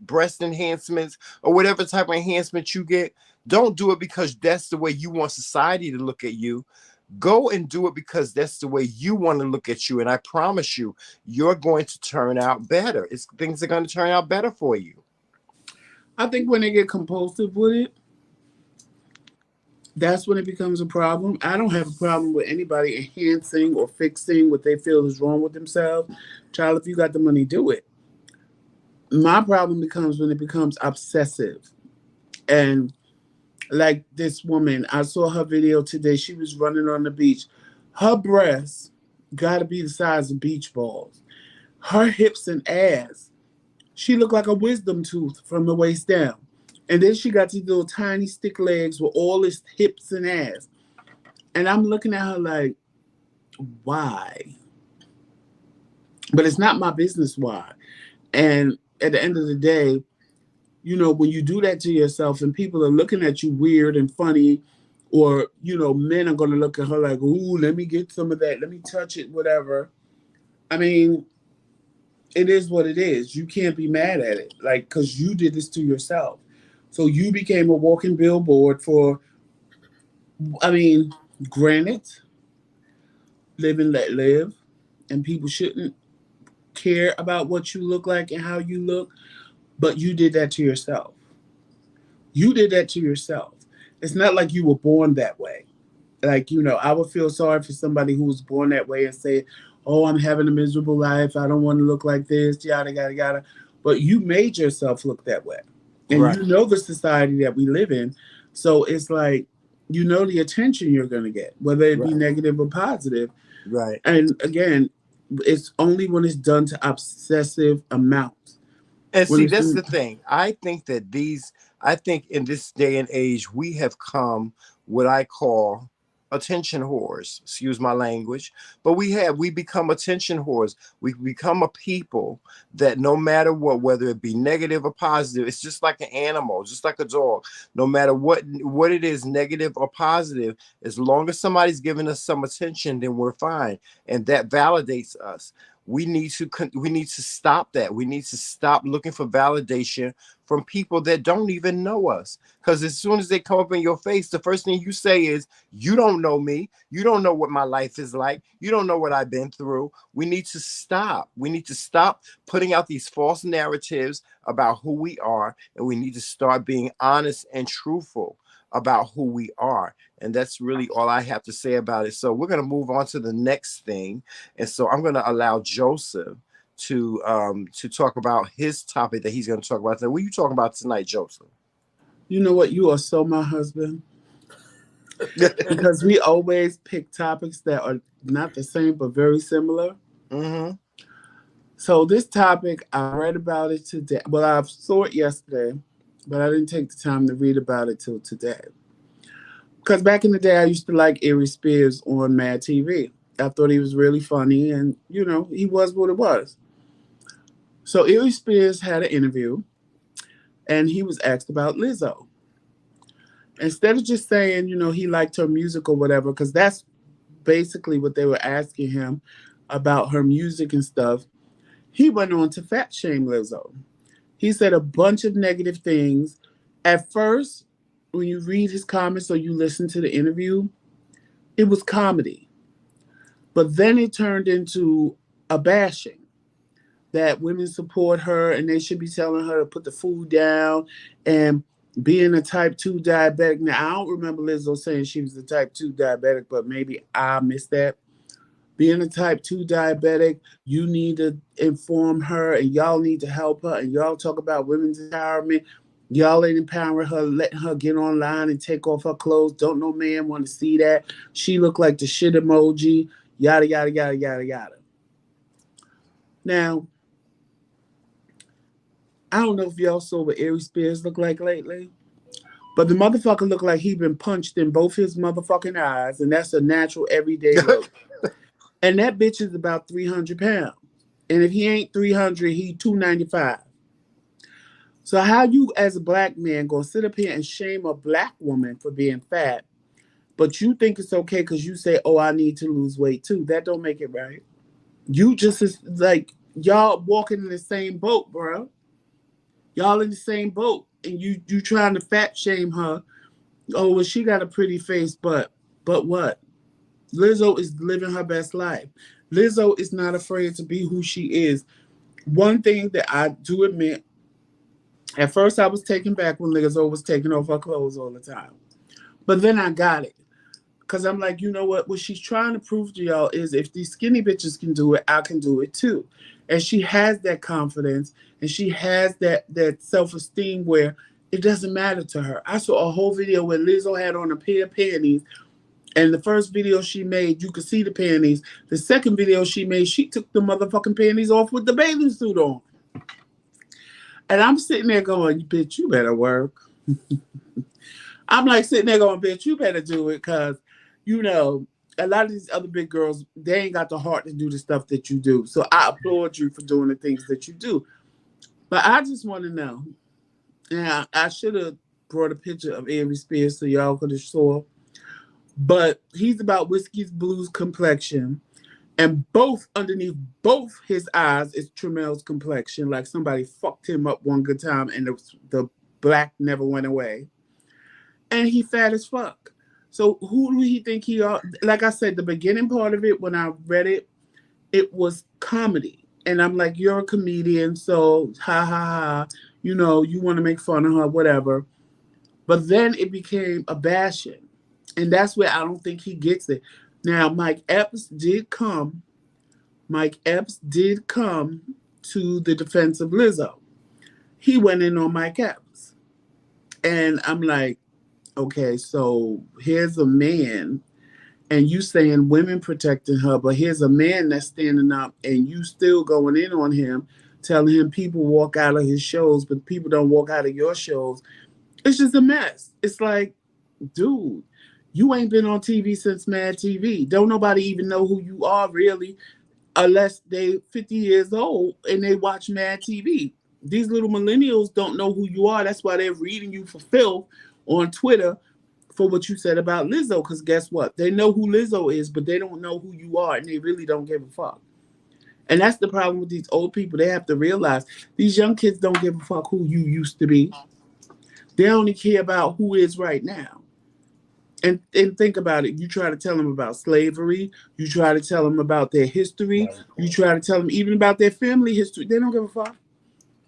breast enhancements, or whatever type of enhancement you get, don't do it because that's the way you want society to look at you. Go and do it because that's the way you want to look at you. And I promise you, you're going to turn out better. Things are going to turn out better for you. I think when they get compulsive with it, that's when it becomes a problem. I don't have a problem with anybody enhancing or fixing what they feel is wrong with themselves. Child, if you got the money, do it. My problem becomes when it becomes obsessive. And like this woman, I saw her video today. She was running on the beach. Her breasts got to be the size of beach balls. Her hips and ass, she looked like a wisdom tooth from the waist down. And then she got these little tiny stick legs with all this hips and ass. And I'm looking at her like, why? But it's not my business why. And at the end of the day, you know, when you do that to yourself and people are looking at you weird and funny, or, you know, men are going to look at her like, ooh, let me get some of that. Let me touch it, whatever. I mean, it is what it is. You can't be mad at it, like, because you did this to yourself. So you became a walking billboard for, I mean, granted, live and let live, and people shouldn't care about what you look like and how you look, but you did that to yourself. You did that to yourself. It's not like you were born that way. Like, you know, I would feel sorry for somebody who was born that way and say, oh, I'm having a miserable life. I don't want to look like this, yada, yada, yada. But you made yourself look that way. And Right. you know the society that we live in. So it's like, you know the attention you're going to get, whether it be Right. negative or positive. Right. And again, it's only when it's done to obsessive amounts. And When see, it's that's the thing. I think in this day and age, we have come what I call attention whores. Excuse my language. But we become attention whores. We become a people that no matter what, whether it be negative or positive, it's just like an animal, just like a dog. No matter what it is, negative or positive, as long as somebody's giving us some attention, then we're fine. And that validates us. We need to stop that. We need to stop looking for validation from people that don't even know us. Because as soon as they come up in your face, the first thing you say is, you don't know me. You don't know what my life is like. You don't know what I've been through. We need to stop. We need to stop putting out these false narratives about who we are. And we need to start being honest and truthful about who we are. And that's really all I have to say about it. So we're going to move on to the next thing. And so I'm going to allow Joseph to talk about his topic that he's going to talk about today. What are you talking about tonight, Joseph? You know what? You are so my husband. Because we always pick topics that are not the same but very similar. Mm-hmm. So this topic, I read about it today. Well, I saw it yesterday, but I didn't take the time to read about it till today. Because back in the day, I used to like Ari Spears on Mad TV. I thought he was really funny, and, you know, he was what it was. So Ari Spears had an interview, and he was asked about Lizzo. Instead of just saying, you know, he liked her music or whatever, because that's basically what they were asking him about her music and stuff, he went on to fat shame Lizzo. He said a bunch of negative things. At first, when you read his comments or you listen to the interview, It was comedy. But then it turned into a bashing that women support her and they should be telling her to put the food down and being a type 2 diabetic. Now, I don't remember Lizzo saying she was a type 2 diabetic, but maybe I missed that. Being a type 2 diabetic, you need to inform her and y'all need to help her. And y'all talk about women's empowerment. Y'all ain't empowering her, letting her get online and take off her clothes. Don't no man want to see that. She look like the shit emoji. Yada, yada, yada, yada, yada. Now, I don't know if y'all saw what Aries Spears look like lately, but the motherfucker looked like he been punched in both his motherfucking eyes, and that's a natural everyday look. And that bitch is about 300 pounds. And if he ain't 300, he 295. So how you as a black man gonna sit up here and shame a black woman for being fat, but you think it's okay because you say, oh, I need to lose weight too. That don't make it right. You just is like, y'all walking in the same boat, bro. Y'all in the same boat, and you trying to fat shame her. Oh, well, she got a pretty face, but what? Lizzo is living her best life. Lizzo is not afraid to be who she is. One thing that I do admit, at first I was taken back when Lizzo was taking off her clothes all the time. But then I got it. Because I'm like, you know what? What she's trying to prove to y'all is if these skinny bitches can do it, I can do it too. And she has that confidence and she has that self-esteem where it doesn't matter to her. I saw a whole video where Lizzo had on a pair of panties. And the first video she made, you could see the panties. The second video she made, she took the motherfucking panties off with the bathing suit on. And I'm sitting there going, bitch, you better work. I'm like sitting there going, bitch, you better do it because, you know, a lot of these other big girls, they ain't got the heart to do the stuff that you do. So I applaud you for doing the things that you do. But I just want to know, and I should have brought a picture of Aries Spears so y'all could have saw. But he's about Whisky Blu's complexion. And underneath both his eyes is Tremel's complexion. Like somebody fucked him up one good time and the black never went away. And he fat as fuck. So who do he think he are? Like I said, the beginning part of it, when I read it, it was comedy. And I'm like, you're a comedian, so ha ha ha. You know, you want to make fun of her, whatever. But then it became a bashing. And that's where I don't think he gets it. Now, Mike Epps did come to the defense of Lizzo. He went in on Mike Epps. And I'm like, okay, so here's a man, and you saying women protecting her, but here's a man that's standing up, and you still going in on him, telling him people walk out of his shows, but people don't walk out of your shows. It's just a mess. It's like, dude, you ain't been on TV since Mad TV. Don't nobody even know who you are, really, unless they 50 years old and they watch Mad TV. These little millennials don't know who you are. That's why they're reading you for filth on Twitter for what you said about Lizzo, because guess what? They know who Lizzo is, but they don't know who you are, and they really don't give a fuck. And that's the problem with these old people. They have to realize these young kids don't give a fuck who you used to be. They only care about who is right now. And think about it. You try to tell them about slavery. You try to tell them about their history. You try to tell them even about their family history. They don't give a fuck.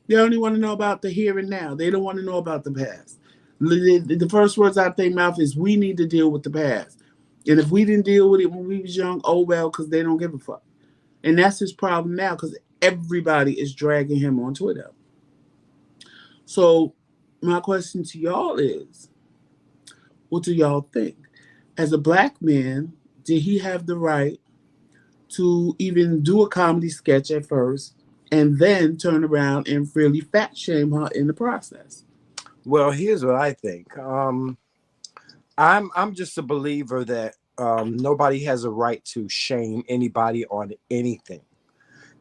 They only want to know about the here and now. They don't want to know about the past. The first words out their mouth is, we need to deal with the past. And if we didn't deal with it when we was young, oh well, because they don't give a fuck. And that's his problem now, because everybody is dragging him on Twitter. So my question to y'all is, what do y'all think? As a black man, did he have the right to even do a comedy sketch at first and then turn around and really fat shame her in the process? Well, here's what I think. I'm just a believer that nobody has a right to shame anybody on anything.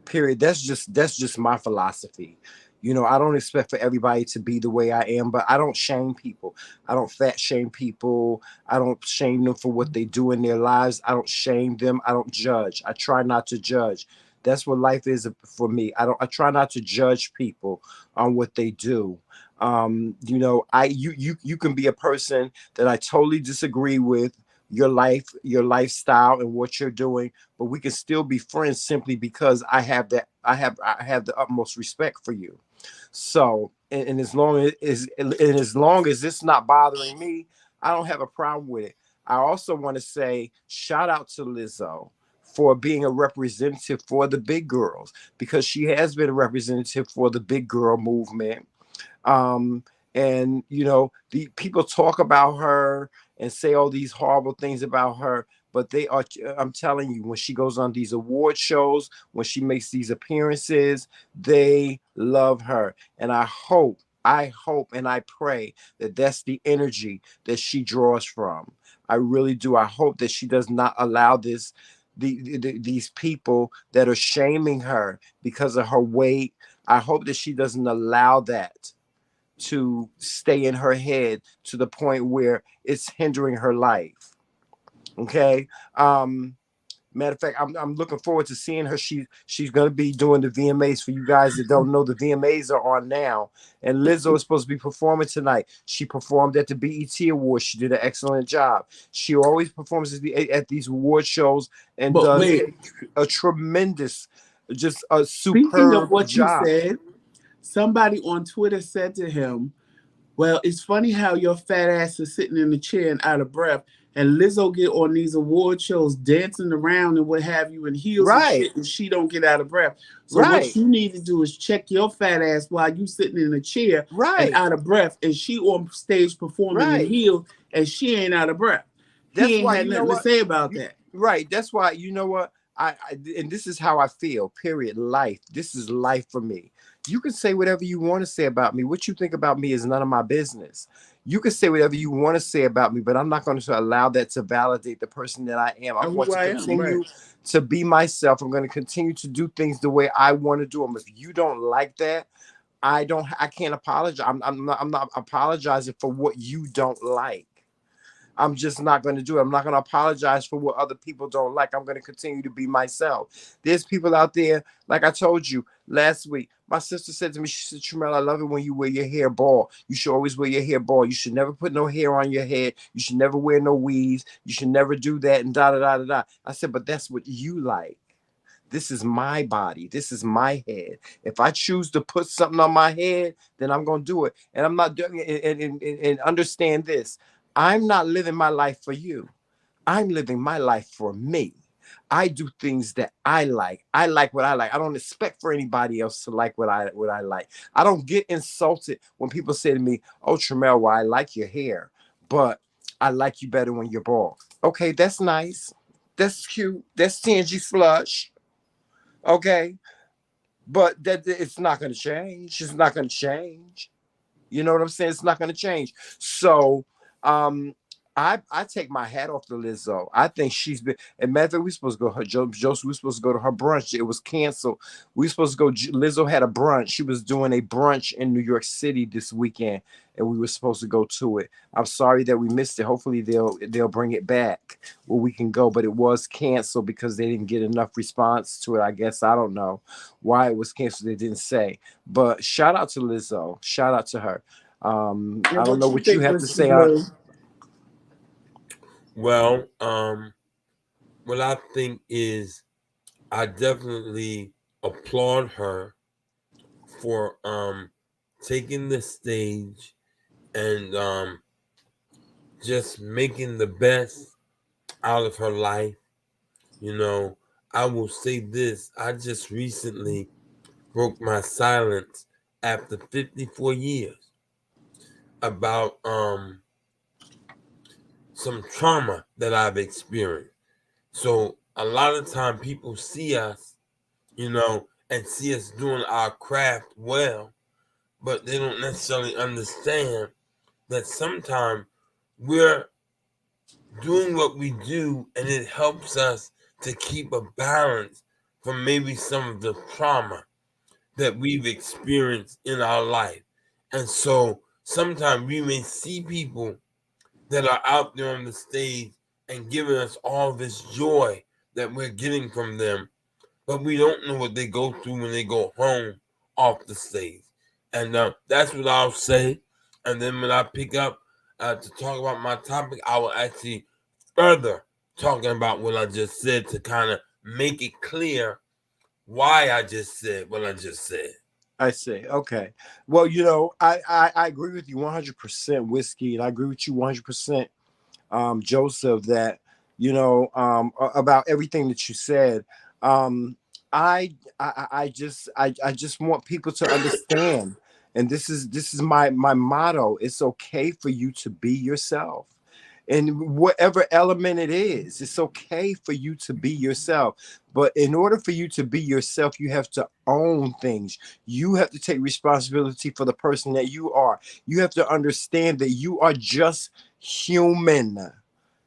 Period. That's just my philosophy. You know, I don't expect for everybody to be the way I am, but I don't shame people. I don't fat shame people. I don't shame them for what they do in their lives. I don't shame them. I don't judge. I try not to judge. That's what life is for me. I try not to judge people on what they do. You know, you can be a person that I totally disagree with. your lifestyle and what you're doing, but we can still be friends simply because I have the utmost respect for you. So, and as long as it's not bothering me, I don't have a problem with it. I also want to say shout out to Lizzo for being a representative for the big girls, because she has been a representative for the big girl movement. um and the people talk about her and say all these horrible things about her, but I'm telling you, when she goes on these award shows, when she makes these appearances, they love her. And I hope and I pray that that's the energy that she draws from. I really do. I hope that she does not allow these people that are shaming her because of her weight. I hope that she doesn't allow that to stay in her head to the point where it's hindering her life. Okay. Matter of fact, I'm looking forward to seeing her. She's going to be doing the VMAs. For you guys that don't know, the VMAs are on now, and Lizzo is supposed to be performing tonight. She performed at the BET Awards. She did an excellent job. She always performs at these award shows and does a tremendous, just a superb Speaking of what job. you said, somebody on Twitter said to him, well, it's funny how your fat ass is sitting in the chair and out of breath, and Lizzo get on these award shows dancing around and what have you in heels and shit, and she don't get out of breath. So what you need to do is check your fat ass while you sitting in a chair and out of breath, and she on stage performing in heels and she ain't out of breath. He ain't had nothing to say about that. Right. That's why, you know what? I and this is how I feel, period. Life. This is life for me. You can say whatever you want to say about me. What you think about me is none of my business. You can say whatever you want to say about me, but I'm not going to allow that to validate the person that I am. I'm going to continue to be myself. I'm going to continue to do things the way I want to do them. If you don't like that, I can't apologize. I'm not apologizing for what you don't like. I'm just not going to do it. I'm not going to apologize for what other people don't like. I'm going to continue to be myself. There's people out there, like I told you last week, my sister said to me, she said, Tramel, I love it when you wear your hair bald. You should always wear your hair bald. You should never put no hair on your head. You should never wear no weaves. You should never do that and da-da-da-da-da. I said, but that's what you like. This is my body. This is my head. If I choose to put something on my head, then I'm going to do it. And I'm not doing it. And understand this. I'm not living my life for you. I'm living my life for me. I do things that I like. I like what I like. I don't expect for anybody else to like what I like. I don't get insulted when people say to me, oh, Tramel, well, I like your hair, but I like you better when you're bald. Okay, that's nice. That's cute. That's Tangy Flush. Okay. But that it's not going to change. It's not going to change. You know what I'm saying? It's not going to change. So, I take my hat off to Lizzo. I think she's been, and matter of fact, we supposed to go Joseph, we supposed to go to her brunch. It was canceled. We supposed to go. Lizzo had a brunch. She was doing a brunch in New York City this weekend, and we were supposed to go to it. I'm sorry that we missed it. Hopefully they'll bring it back where we can go, but it was canceled because they didn't get enough response to it. I guess I don't know why it was canceled. They didn't say. But shout out to Lizzo. Shout out to her. I don't know what you have to say on. Well, what I think is I definitely applaud her for taking the stage and just making the best out of her life. You know, I will say this, I just recently broke my silence after 54 years about some trauma that I've experienced. So a lot of time people see us, you know, and see us doing our craft well, but they don't necessarily understand that sometimes we're doing what we do and it helps us to keep a balance from maybe some of the trauma that we've experienced in our life. And so sometimes we may see people that are out there on the stage and giving us all this joy that we're getting from them, but we don't know what they go through when they go home off the stage. And that's what I'll say. And then when I pick up to talk about my topic, I will actually further talking about what I just said to kind of make it clear why I just said what I just said. I see. Okay. Well, I agree with you 100%, Whiskey, and I agree with you 100%, Joseph, that about everything that you said. I just want people to understand, and this is my motto. It's okay for you to be yourself. And whatever element it is, it's okay for you to be yourself. But in order for you to be yourself, you have to own things. You have to take responsibility for the person that you are. You have to understand that you are just human.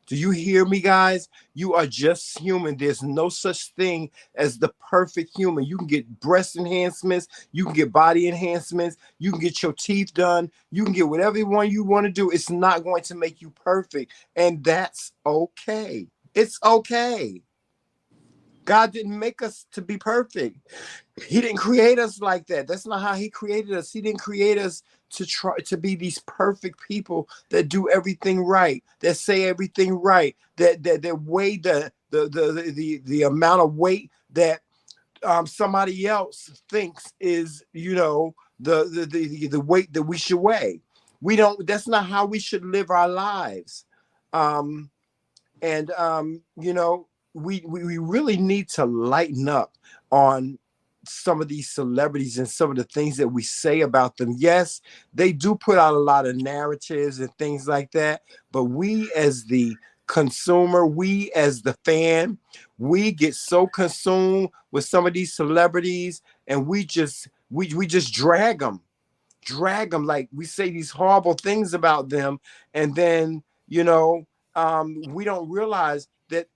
Do you hear me, guys? You are just human. There's no such thing as the perfect human. You can get breast enhancements. You can get body enhancements. You can get your teeth done. You can get whatever one you want to do. It's not going to make you perfect. And that's okay. It's okay. God didn't make us to be perfect. He didn't create us like that. That's not how he created us. He didn't create us to try to be these perfect people that do everything right, that say everything right, that weigh the amount of weight that somebody else thinks is the weight that we should weigh. We don't. That's not how we should live our lives. And we really need to lighten up on some of these celebrities and some of the things that we say about them. Yes, they do put out a lot of narratives and things like that, but we as the consumer, we as the fan, we get so consumed with some of these celebrities, and we just drag them like we say these horrible things about them, and then we don't realize that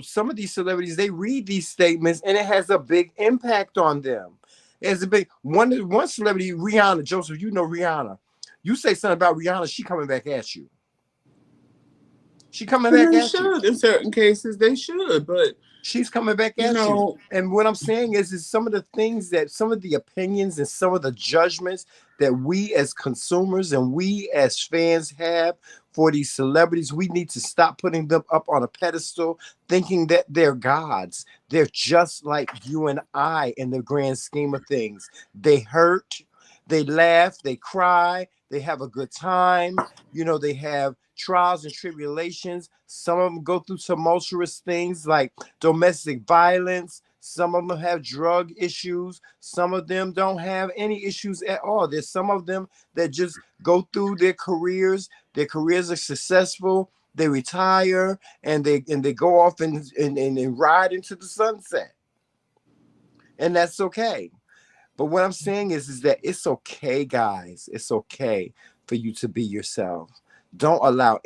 some of these celebrities, they read these statements and it has a big impact on them. It's a big one celebrity, Rihanna. Joseph, Rihanna. You say something about Rihanna, she coming back at you. She coming back They at you. should in certain cases. They should, but she's coming back at you. And what I'm saying is some of the things that, some of the opinions and some of the judgments that we as consumers and we as fans have for these celebrities, we need to stop putting them up on a pedestal, thinking that they're gods. They're just like you and I in the grand scheme of things. They hurt, they laugh, they cry, they have a good time. They have trials and tribulations. Some of them go through tumultuous things like domestic violence. Some of them have drug issues. Some of them don't have any issues at all. There's some of them that just go through their careers. Their careers are successful. They retire and they go off and ride into the sunset. And that's okay. But what I'm saying is that it's okay, guys. It's okay for you to be yourself. Don't allow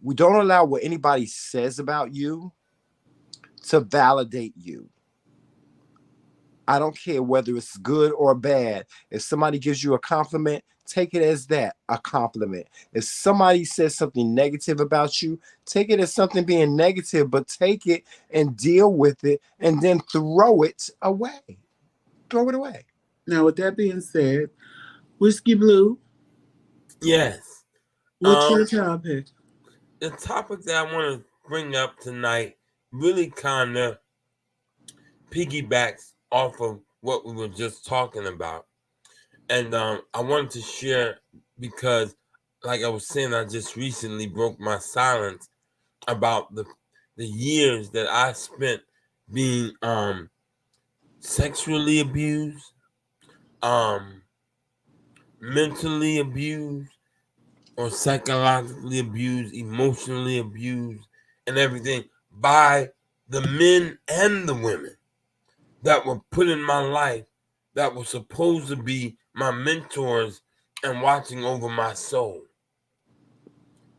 what anybody says about you to validate you. I don't care whether it's good or bad. If somebody gives you a compliment, take it as that, a compliment. If somebody says something negative about you, take it as something being negative, but take it and deal with it and then throw it away. Throw it away. Now, with that being said, Whisky Blu. Yes. What's your topic? The topic that I want to bring up tonight really kind of piggybacks off of what we were just talking about. And I wanted to share because, like I was saying, I just recently broke my silence about the years that I spent being sexually abused, mentally abused, or psychologically abused, emotionally abused, and everything by the men and the women that were put in my life that were supposed to be my mentors and watching over my soul.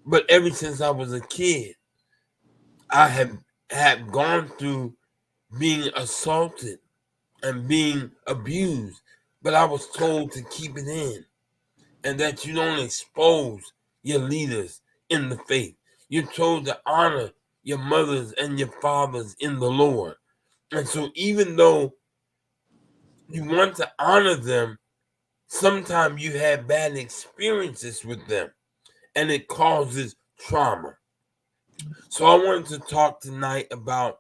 But ever since I was a kid, I had gone through being assaulted and being abused, but I was told to keep it in and that you don't expose your leaders in the faith. You're told to honor your mothers and your fathers in the Lord. And so even though you want to honor them, sometimes you have bad experiences with them and it causes trauma. So I wanted to talk tonight about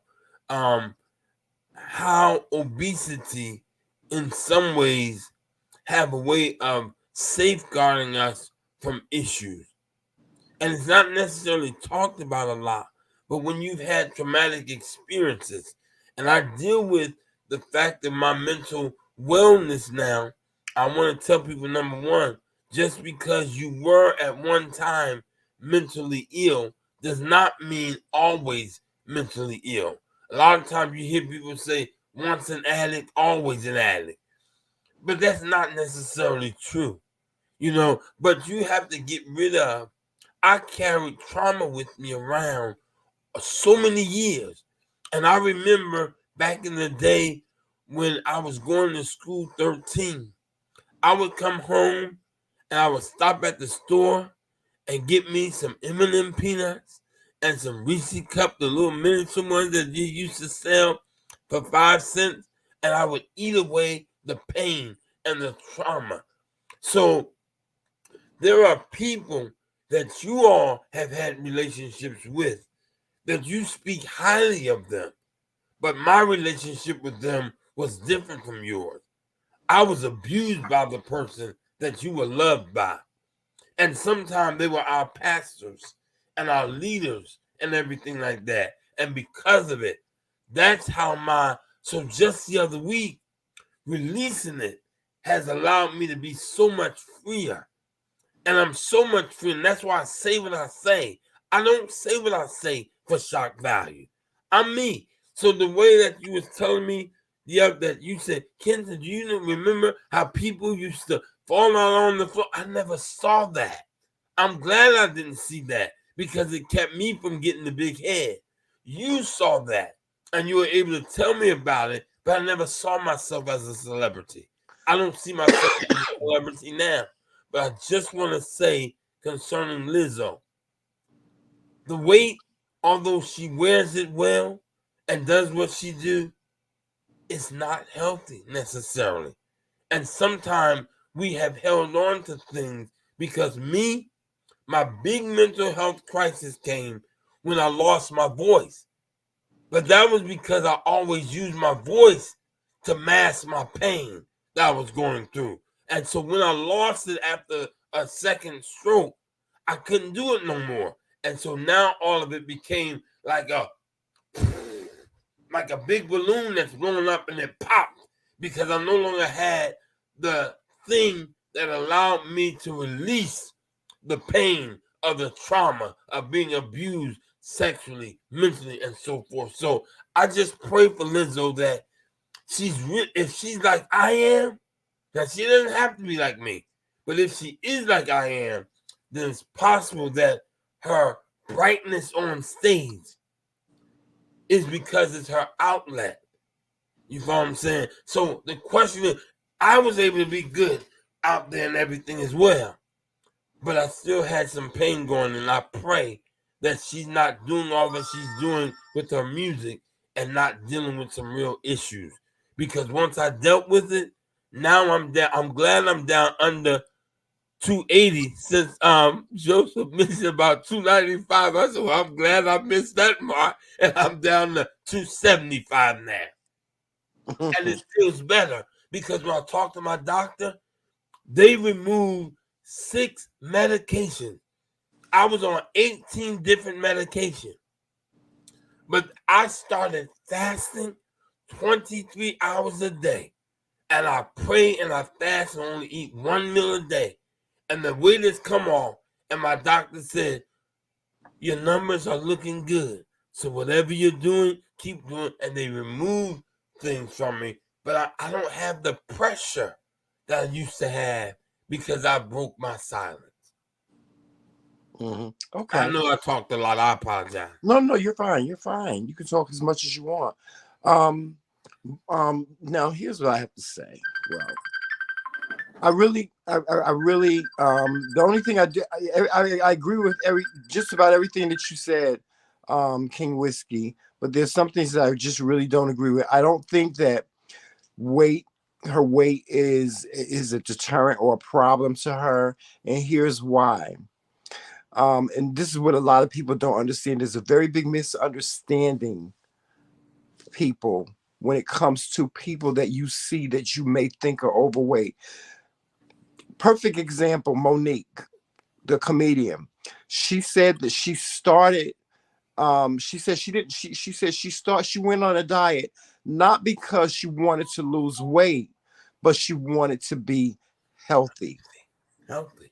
how obesity in some ways have a way of safeguarding us from issues. And it's not necessarily talked about a lot, but when you've had traumatic experiences, and I deal with the fact of my mental wellness now, I want to tell people, number one, just because you were at one time mentally ill does not mean always mentally ill. A lot of times you hear people say, once an addict, always an addict. But that's not necessarily true, but you have to get rid of. I carried trauma with me around so many years. And I remember back in the day when I was going to school 13, I would come home and I would stop at the store and get me some M&M peanuts and some Reese Cup, the little miniature ones that you used to sell for 5 cents. And I would eat away the pain and the trauma. So there are people that you all have had relationships with that you speak highly of them, but my relationship with them was different from yours. I was abused by the person that you were loved by. And sometimes they were our pastors and our leaders and everything like that. And because of it, that's how so just the other week, releasing it has allowed me to be so much freer. And I'm so much free. And that's why I say what I say. I don't say what I say for shock value. I'm me. So the way that you was telling me that you said, Kingz, do you remember how people used to fall out on the floor? I never saw that. I'm glad I didn't see that because it kept me from getting the big head. You saw that and you were able to tell me about it, but I never saw myself as a celebrity. I don't see myself as a celebrity now. But I just want to say concerning Lizzo, the weight, although she wears it well and does what she do, it's not healthy necessarily. And sometimes we have held on to things because my big mental health crisis came when I lost my voice. But that was because I always used my voice to mask my pain that I was going through. And so when I lost it after a second stroke, I couldn't do it no more. And so now all of it became like a big balloon that's blowing up and it popped because I no longer had the thing that allowed me to release the pain of the trauma of being abused sexually, mentally, and so forth. So I just pray for Lizzo that if she's like I am, now, she doesn't have to be like me, but if she is like I am, then it's possible that her brightness on stage is because it's her outlet. You know what I'm saying? So the question is, I was able to be good out there and everything as well, but I still had some pain going, and I pray that she's not doing all that she's doing with her music and not dealing with some real issues. Because once I dealt with it, now I'm down. I'm glad I'm down under 280 since Joseph mentioned about 295. I said, well, I'm glad I missed that mark, and I'm down to 275 now. And it feels better because when I talk to my doctor, they removed 6 medications. I was on 18 different medications, but I started fasting 23 hours a day. And I pray and I fast and only eat 1 meal a day. And the weight has come off. And my doctor said, your numbers are looking good. So whatever you're doing, keep doing. And they remove things from me. But I don't have the pressure that I used to have because I broke my silence. Mm-hmm. Okay. I know I talked a lot. I apologize. No, you're fine. You're fine. You can talk as much as you want. Now here's what I have to say. Well, I really, the only thing I agree with just about everything that you said, King Whiskey, but there's some things that I just really don't agree with. I don't think that her weight is a deterrent or a problem to her. And here's why. And this is what a lot of people don't understand. There's a very big misunderstanding, people, when it comes to people that you see that you may think are overweight. Perfect example, Monique, the comedian. She said that she started, she said she didn't, she said she went on a diet, not because she wanted to lose weight, but she wanted to be healthy. Healthy.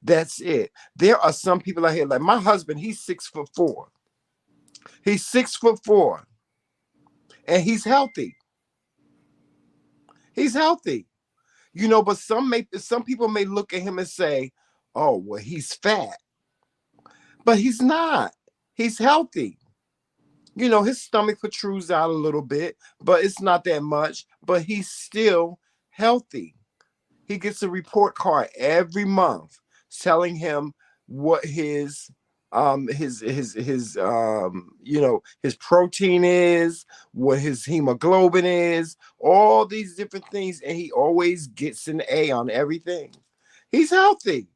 That's it. There are some people out here, like my husband, he's 6'4". He's 6'4", and he's healthy. He's healthy. You know, but some people may look at him and say, "Oh, well, he's fat," but he's not. He's healthy. You know, his stomach protrudes out a little bit, but it's not that much. But he's still healthy. He gets a report card every month telling him what his you know, his protein is, what his hemoglobin is, all these different things, and he always gets an A on everything. He's healthy.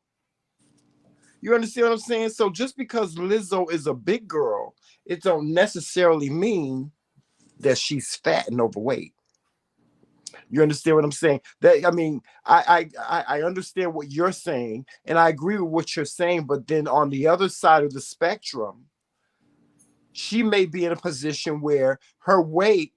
You understand what I'm saying? So just because Lizzo is a big girl, it don't necessarily mean that she's fat and overweight. You understand what I'm saying? That, I mean, I understand what you're saying, and I agree with what you're saying. But then on the other side of the spectrum, she may be in a position where her weight,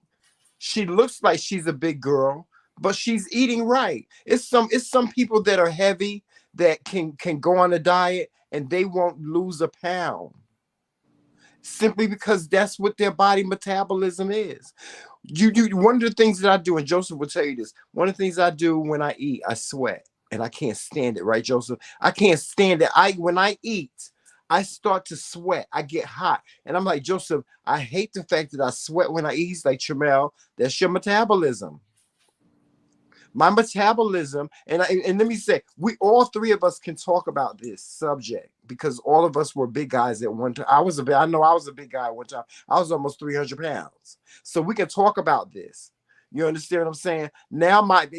she looks like she's a big girl, but she's eating right. It's some people that are heavy that can go on a diet and they won't lose a pound simply because that's what their body metabolism is. One of the things that I do, and Joseph will tell you this, one of the things I do when I eat, I sweat, and I can't stand it, right, Joseph? I can't stand it. When I eat, I start to sweat. I get hot. And I'm like, Joseph, I hate the fact that I sweat when I eat. He's like, Tramel, that's your metabolism. My metabolism, and let me say, we all three of us can talk about this subject because all of us were big guys at one time. I know I was a big guy at one time. I was almost 300 pounds. So we can talk about this. You understand what I'm saying? Now, at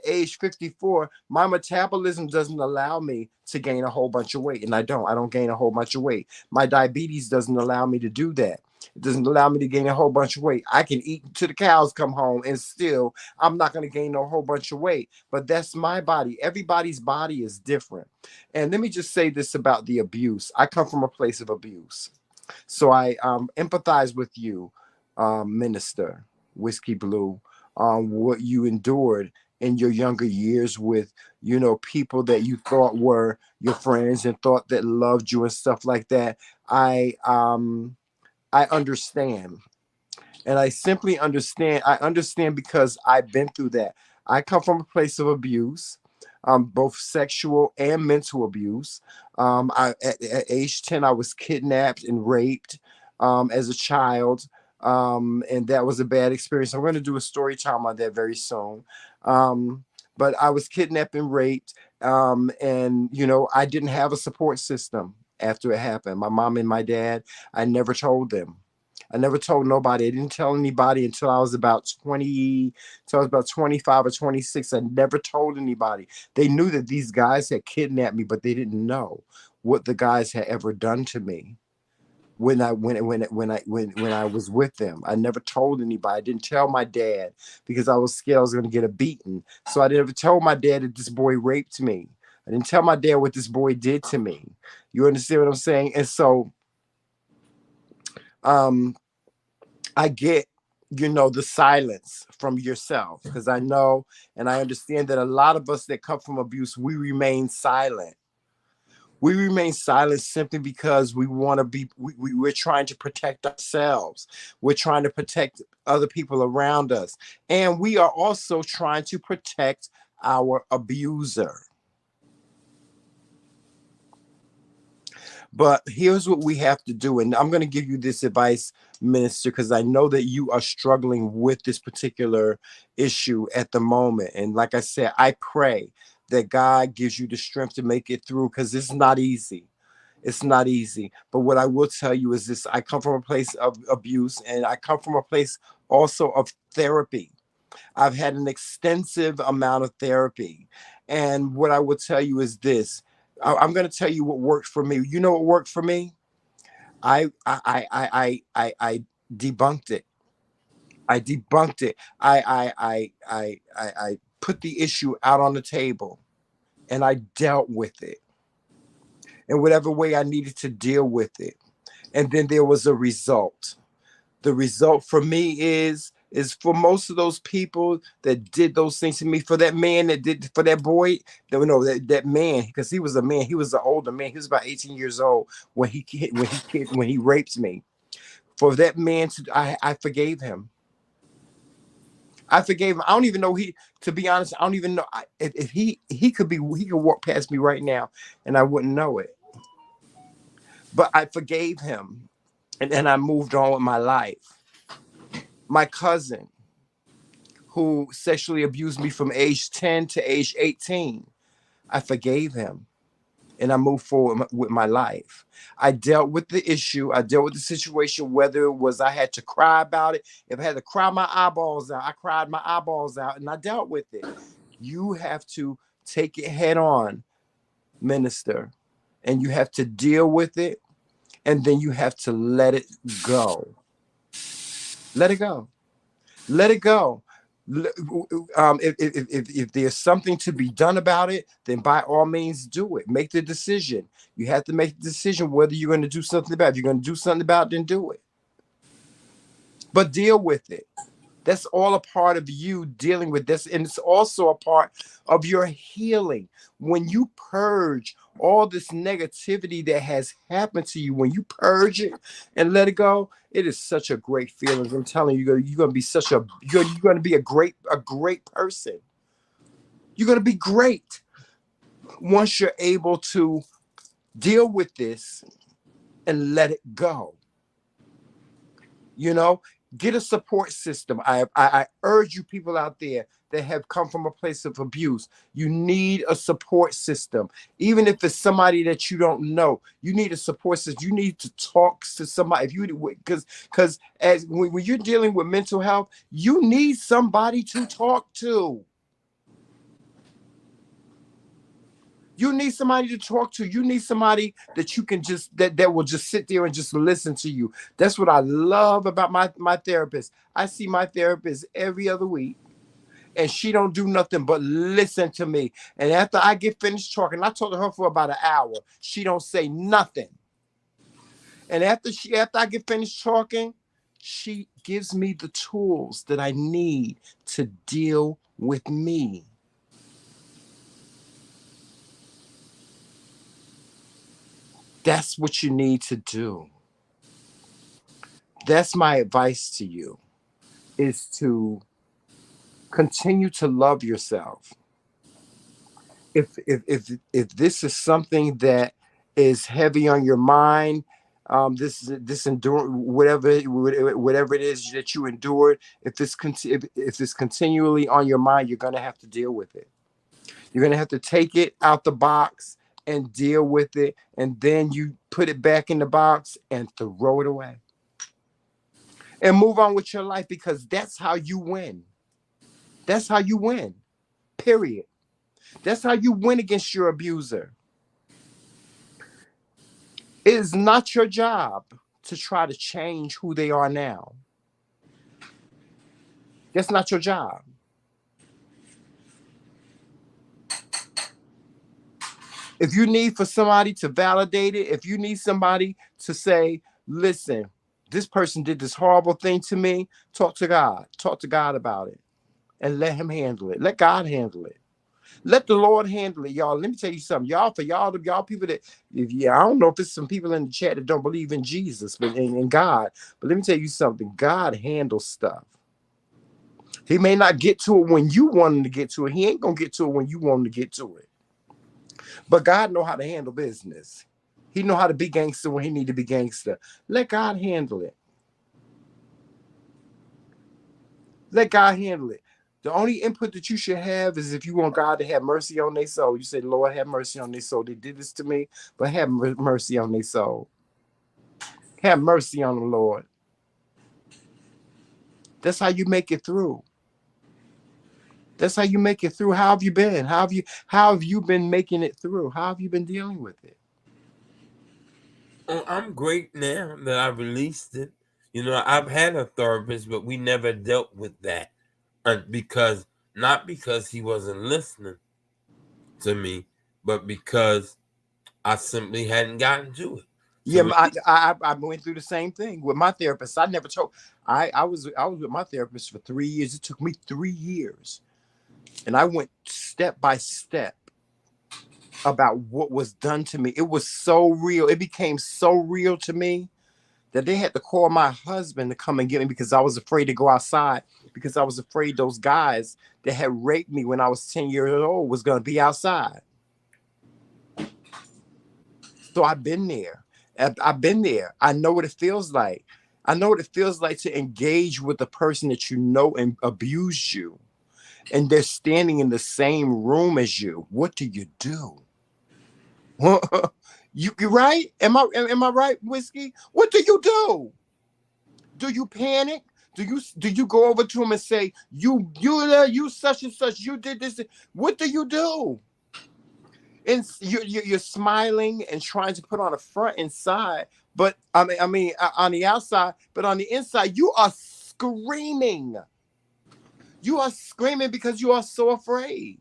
age 54, my metabolism doesn't allow me to gain a whole bunch of weight, and I don't gain a whole bunch of weight. My diabetes doesn't allow me to do that. It doesn't allow me to gain a whole bunch of weight. I can eat till the cows come home, and still, I'm not going to gain a whole bunch of weight. But that's my body. Everybody's body is different. And let me just say this about the abuse. I come from a place of abuse. So I empathize with you, Minister Whisky Blu, what you endured in your younger years with, you know, people that you thought were your friends and thought that loved you and stuff like that. I understand. And I simply understand. I understand because I've been through that. I come from a place of abuse, both sexual and mental abuse. At age 10, I was kidnapped and raped as a child. And that was a bad experience. I'm going to do a story time on that very soon. But I was kidnapped and raped. And, you know, I didn't have a support system after it happened. My mom and my dad, I never told them. I never told nobody. I didn't tell anybody until I was about 20, until I was about 25 or 26. I never told anybody. They knew that these guys had kidnapped me, but they didn't know what the guys had ever done to me when I was with them. I never told anybody. I didn't tell my dad because I was scared I was going to get a beating. So I never told my dad that this boy raped me. I didn't tell my dad what this boy did to me. You understand what I'm saying? And so I get, you know, the silence from yourself, because I know and I understand that a lot of us that come from abuse, we remain silent. We remain silent simply because we want to be, we're trying to protect ourselves. We're trying to protect other people around us. And we are also trying to protect our abuser. But here's what we have to do. And I'm going to give you this advice, Minister, because I know that you are struggling with this particular issue at the moment. And like I said, I pray that God gives you the strength to make it through, because it's not easy. It's not easy. But what I will tell you is this: I come from a place of abuse, and I come from a place also of therapy. I've had an extensive amount of therapy. And what I will tell you is this: I'm going to tell you what worked for me. You know what worked for me? I debunked it. I debunked it. I put the issue out on the table, and I dealt with it in whatever way I needed to deal with it. And then there was a result. The result for me is for most of those people that did those things to me, for that man that did, for that boy, that man, because he was a man, he was an older man, he was about 18 years old when he raped me. For that man I forgave him. I forgave him. I don't even know to be honest, I don't even know if he could walk past me right now and I wouldn't know it. But I forgave him, and then I moved on with my life. My cousin, who sexually abused me from age 10 to age 18, I forgave him, and I moved forward with my life. I dealt with the issue. I dealt with the situation, whether it was I had to cry about it. If I had to cry my eyeballs out, I cried my eyeballs out, and I dealt with it. You have to take it head on, minister, and you have to deal with it, and then you have to let it go. Let it go. Let it go. If there's something to be done about it, then by all means do it. Make the decision. You have to make the decision whether you're going to do something about it. If you're going to do something about it, then do it. But deal with it. That's all a part of you dealing with this. And it's also a part of your healing. When you purge all this negativity that has happened to you, when you purge it and let it go, it is such a great feeling. I'm telling you, you're going to be you're going to be a great person. You're going to be great once you're able to deal with this and let it go. You know, get a support system. I urge you people out there that have come from a place of abuse. You need a support system. Even if it's somebody that you don't know, you need a support system. You need to talk to somebody. If you, because when you're dealing with mental health, you need somebody to talk to. You need somebody to talk to. You need somebody that you can just, that will just sit there and just listen to you. That's what I love about my therapist. I see my therapist every other week, and she don't do nothing but listen to me. And after I get finished talking, I talk to her for about an hour. She don't say nothing. And after I get finished talking, she gives me the tools that I need to deal with me. That's what you need to do. That's my advice to you, is to continue to love yourself. If this is something that is heavy on your mind, this endure whatever it is that you endured, if it's continually on your mind, you're gonna have to deal with it. You're gonna have to take it out the box and deal with it, and then you put it back in the box and throw it away and move on with your life, because that's how you win. That's how you win, period. That's how you win against your abuser. It is not your job to try to change who they are now. That's not your job. If you need for somebody to validate it, if you need somebody to say, listen, this person did this horrible thing to me, talk to God. Talk to God about it and let him handle it. Let God handle it. Let the Lord handle it, y'all. Let me tell you something. Y'all people that, I don't know if it's some people in the chat that don't believe in Jesus, but in God. But let me tell you something. God handles stuff. He may not get to it when you want him to get to it. He ain't going to get to it when you want him to get to it. But God know how to handle business. He know how to be gangster when he need to be gangster. Let God handle it. Let God handle it. The only input that you should have is if you want God to have mercy on their soul. You say, Lord, have mercy on their soul. They did this to me, but have mercy on their soul. Have mercy on them, Lord. That's how you make it through. That's how you make it through. How have you been? How have you been making it through? How have you been dealing with it? Oh, I'm great now that I released it. You know, I've had a therapist, but we never dealt with that not because he wasn't listening to me, but because I simply hadn't gotten to it. Yeah, I went through the same thing with my therapist. I never told. I was with my therapist for 3 years. It took me 3 years, and I went step by step about what was done to me. It was so real. It became so real to me that they had to call my husband to come and get me because I was afraid to go outside, because I was afraid those guys that had raped me when I was 10 years old was going to be outside. So I've been there. I've been there. I know what it feels like. I know what it feels like to engage with a person that you know and abused you, and they're standing in the same room as you. What do you do? You right? Am I right, Whiskey? What do you do? Do you panic? Do you go over to him and say, you such and such, you did this? What do you do? And you're smiling and trying to put on a front and side, but I mean on the outside, but on the inside you are screaming. You are screaming because you are so afraid.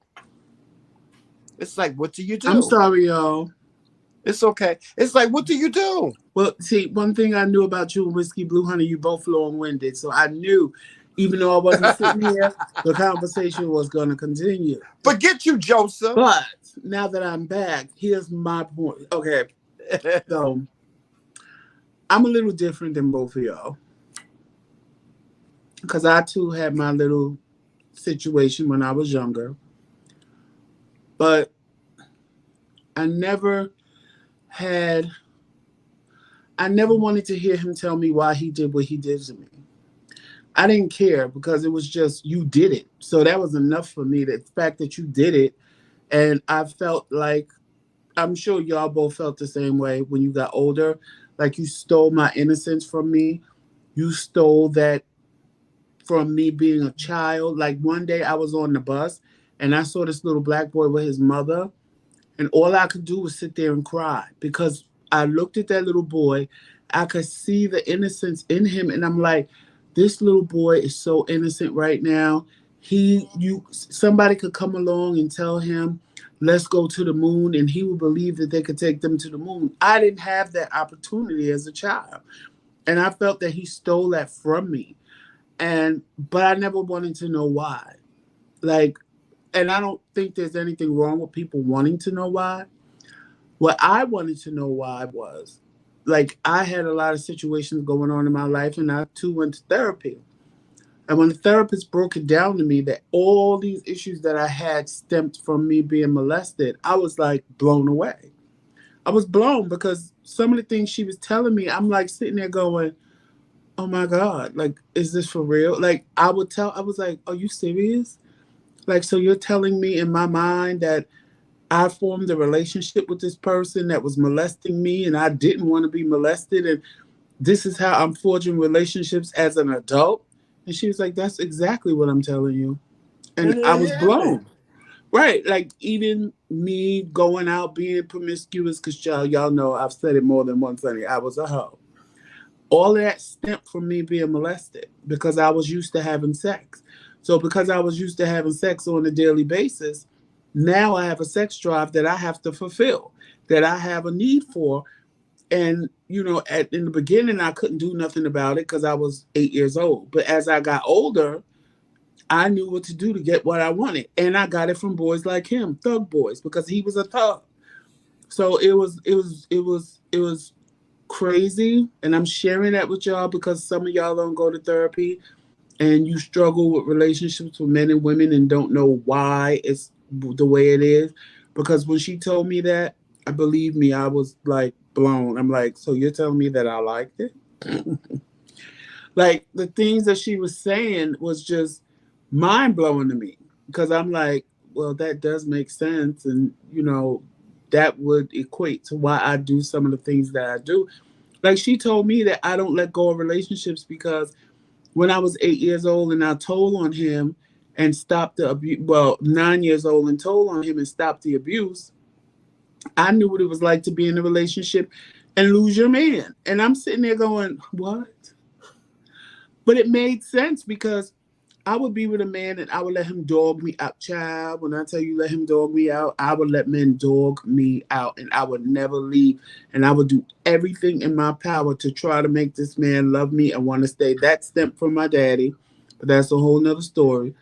It's like, what do you do? I'm sorry, y'all. It's okay. It's like, what do you do? Well, see, one thing I knew about you and Whisky Blu, honey, you both long-winded. So I knew, even though I wasn't sitting here, the conversation was going to continue. Forget you, Joseph. But now that I'm back, here's my point. Okay. So I'm a little different than both of y'all. Because I, too, had my little situation when I was younger. But I never wanted to hear him tell me why he did what he did to me. I didn't care because it was just, you did it. So that was enough for me, the fact that you did it. And I felt like, I'm sure y'all both felt the same way when you got older. Like you stole my innocence from me. You stole that from me being a child. Like one day I was on the bus and I saw this little black boy with his mother. And all I could do was sit there and cry because I looked at that little boy. I could see the innocence in him. And I'm like, this little boy is so innocent right now. Somebody could come along and tell him, let's go to the moon. And he would believe that they could take them to the moon. I didn't have that opportunity as a child. And I felt that he stole that from me. But I never wanted to know why. And I don't think there's anything wrong with people wanting to know why. What I wanted to know why was, I had a lot of situations going on in my life, and I too went to therapy. And when the therapist broke it down to me that all these issues that I had stemmed from me being molested, I was blown away. I was blown because some of the things she was telling me, I'm sitting there going, oh my God, is this for real? I was like, are you serious? So you're telling me in my mind that I formed a relationship with this person that was molesting me and I didn't want to be molested, and this is how I'm forging relationships as an adult? And she was like, that's exactly what I'm telling you. And I was blown. Right. Even me going out being promiscuous, because y'all know I've said it more than once, honey, I was a hoe. All of that stemmed from me being molested because I was used to having sex. So because I was used to having sex on a daily basis, now I have a sex drive that I have to fulfill, that I have a need for. And, in the beginning, I couldn't do nothing about it because I was 8 years old. But as I got older, I knew what to do to get what I wanted. And I got it from boys like him, thug boys, because he was a thug. So it was crazy. And I'm sharing that with y'all because some of y'all don't go to therapy and you struggle with relationships with men and women and don't know why it's the way it is. Because when she told me that, believe me, I was blown. I'm like, so you're telling me that I liked it? The things that she was saying was just mind blowing to me. Because I'm like, well, that does make sense. And, that would equate to why I do some of the things that I do. She told me that I don't let go of relationships because when I was 8 years old and I told on him and stop the abuse, well, 9 years old, and told on him and stop the abuse, I knew what it was like to be in a relationship and lose your man. And I'm sitting there going, what? But it made sense because I would be with a man and I would let him dog me out, child. When I tell you let him dog me out, I would let men dog me out and I would never leave. And I would do everything in my power to try to make this man love me and want to stay. That stemmed from my daddy, but that's a whole nother story.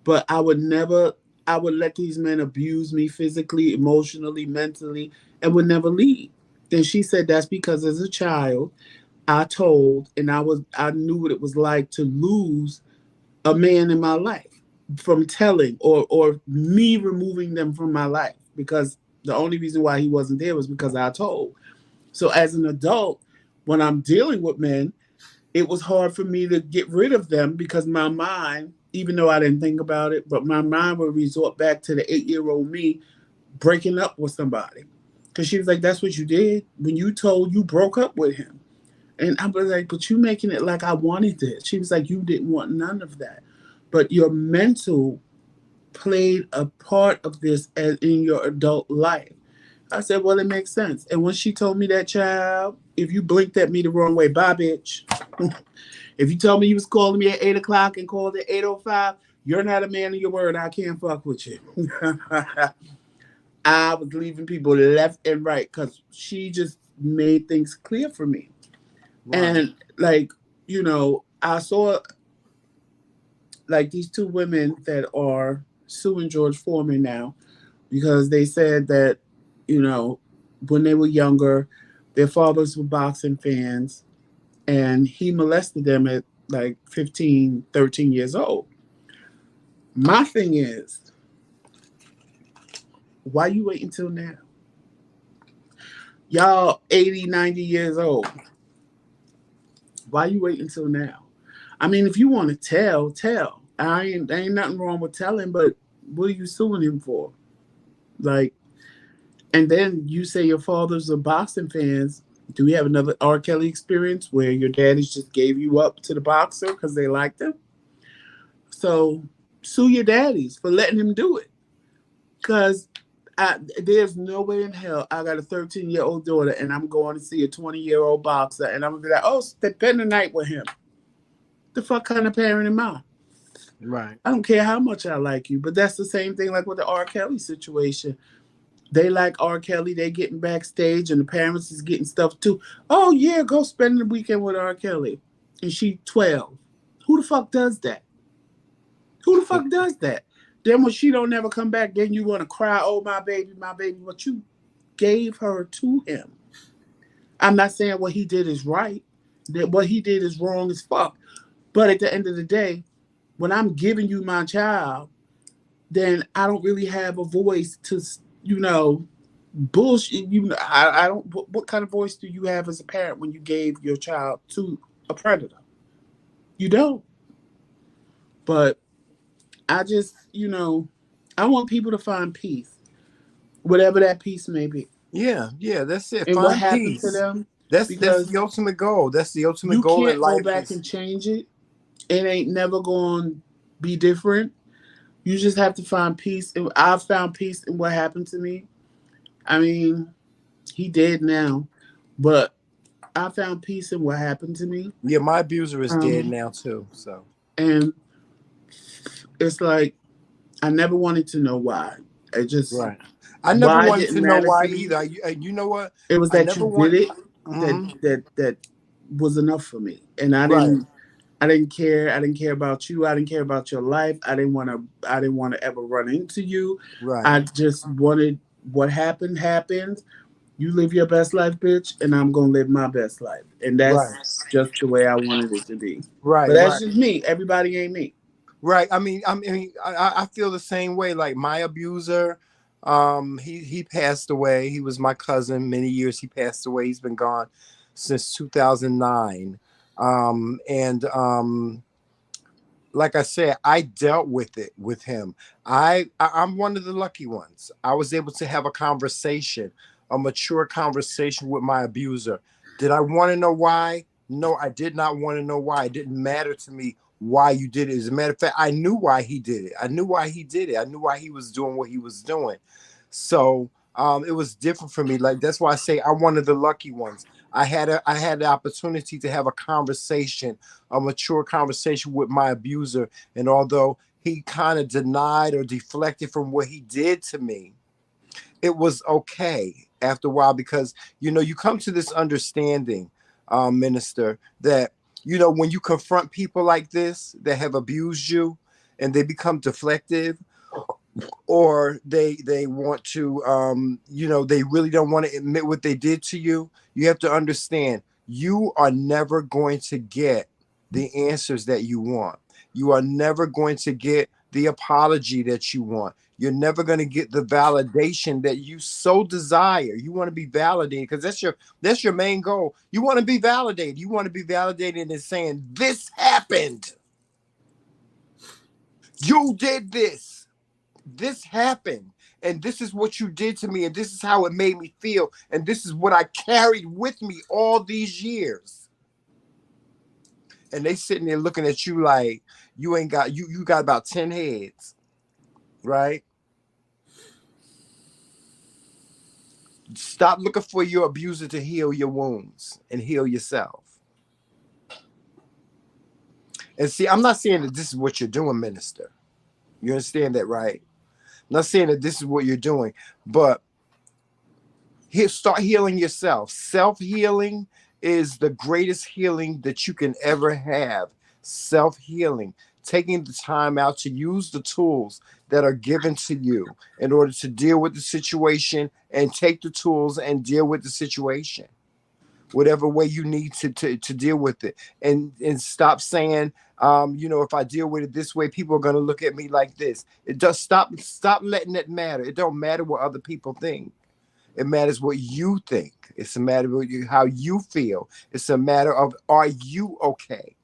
But I would let these men abuse me physically, emotionally, mentally, and would never leave. Then she said that's because as a child, I told and I knew what it was like to lose a man in my life from telling or me removing them from my life, because the only reason why he wasn't there was because I told. So as an adult, when I'm dealing with men, it was hard for me to get rid of them because my mind, even though I didn't think about it, but my mind would resort back to the 8-year-old me breaking up with somebody. Because she was like, that's what you did. When you told, you broke up with him. And I was like, but you making it like I wanted it. She was like, you didn't want none of that. But your mental played a part of this as in your adult life. I said, well, it makes sense. And when she told me that, child, if you blinked at me the wrong way, bye, bitch. If you told me you was calling me at 8 o'clock and called at 8:05, you're not a man of your word. I can't fuck with you. I was leaving people left and right because she just made things clear for me. Wow. And like, I saw like these two women that are suing George Foreman now because they said that, when they were younger, their fathers were boxing fans and he molested them at like 15, 13 years old. My thing is, why you wait until now? Y'all 80, 90 years old. Why you wait until now? I mean, if you want to tell. Ain't nothing wrong with telling, but what are you suing him for? Like, and then you say your fathers are boxing fans. Do we have another R. Kelly experience where your daddies just gave you up to the boxer because they liked him? So sue your daddies for letting him do it. Because there's no way in hell I got a 13-year-old daughter and I'm going to see a 20-year-old boxer and I'm going to be like, oh, spend the night with him. The fuck kind of parent am I? Right. I don't care how much I like you, but that's the same thing like with the R. Kelly situation. They like R. Kelly, they getting backstage and the parents is getting stuff too. Oh yeah, go spend the weekend with R. Kelly. And she 12. Who the fuck does that? Who the fuck does that? Then when she don't never come back, then you want to cry, oh my baby, but you gave her to him. I'm not saying what he did is right. That what he did is wrong as fuck. But at the end of the day, when I'm giving you my child, then I don't really have a voice to, bullshit. I don't. What kind of voice do you have as a parent when you gave your child to a predator? You don't. But I just, I want people to find peace, whatever that peace may be. Yeah, that's it. And find what happened peace. to them? That's the ultimate goal. That's the ultimate goal in life. You can't go back and change it. It ain't never going to be different. You just have to find peace. And I've found peace in what happened to me. I mean, he dead now, but I found peace in what happened to me. Yeah, my abuser is dead now too. So, and it's like I never wanted to know why. I never wanted to know why either. You know what? It was that you did it. Mm-hmm. That was enough for me, and I didn't. I didn't care. I didn't care about you. I didn't care about your life. I didn't want to ever run into you. Right. I just wanted what happened. You live your best life, bitch, and I'm gonna live my best life. And that's just the way I wanted it to be. Right. But that's just me. Everybody ain't me. Right. I mean, I feel the same way. Like my abuser, he passed away. He was my cousin. Many years he passed away. He's been gone since 2009. Like I said, I dealt with it with him. I'm one of the lucky ones. I was able to have a mature conversation with my abuser. Did I want to know why? No, I did not want to know why. It didn't matter to me why you did it. As a matter of fact, I knew why he did it. I knew why he did it. I knew why he was doing what he was doing. So it was different for me. Like, that's why I say I'm one of the lucky ones. I had the opportunity to have a conversation, a mature conversation with my abuser. And although he kind of denied or deflected from what he did to me, it was okay after a while, because, you know, you come to this understanding, minister, that, you know, when you confront people like this that have abused you and they become deflective, or they want to, you know, they really don't want to admit what they did to you, you have to understand you are never going to get the answers that you want. You are never going to get the apology that you want. You're never going to get the validation that you so desire. You want to be validated, because that's your main goal. You want to be validated. You want to be validated in saying, this happened. You did this. This happened, and this is what you did to me, and this is how it made me feel, and this is what I carried with me all these years. And they sitting there looking at you like you ain't got, you got about 10 heads, right? Stop looking for your abuser to heal your wounds and heal yourself. And see, I'm not saying that this is what you're doing, minister. You understand that, right? I'm not saying that this is what you're doing, but start healing yourself. Self-healing is the greatest healing that you can ever have. Self-healing, taking the time out to use the tools that are given to you in order to deal with the situation, and take the tools and deal with the situation whatever way you need to deal with it, and stop saying, you know, if I deal with it this way, people are going to look at me like this. It does. Stop letting it matter. It don't matter what other people think. It matters what you think. It's a matter of how you feel. It's a matter of, are you okay?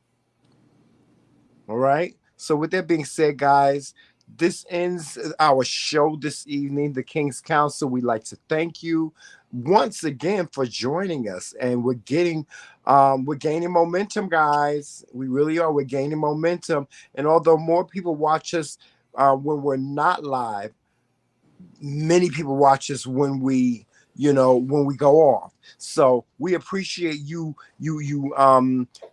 All right. So with that being said, guys, this ends our show this evening, the Kingz Council. We'd like to thank you once again for joining us, and we're gaining momentum, guys. We really are. We're gaining momentum, and although more people watch us when we're not live, many people watch us when we go off. So we appreciate you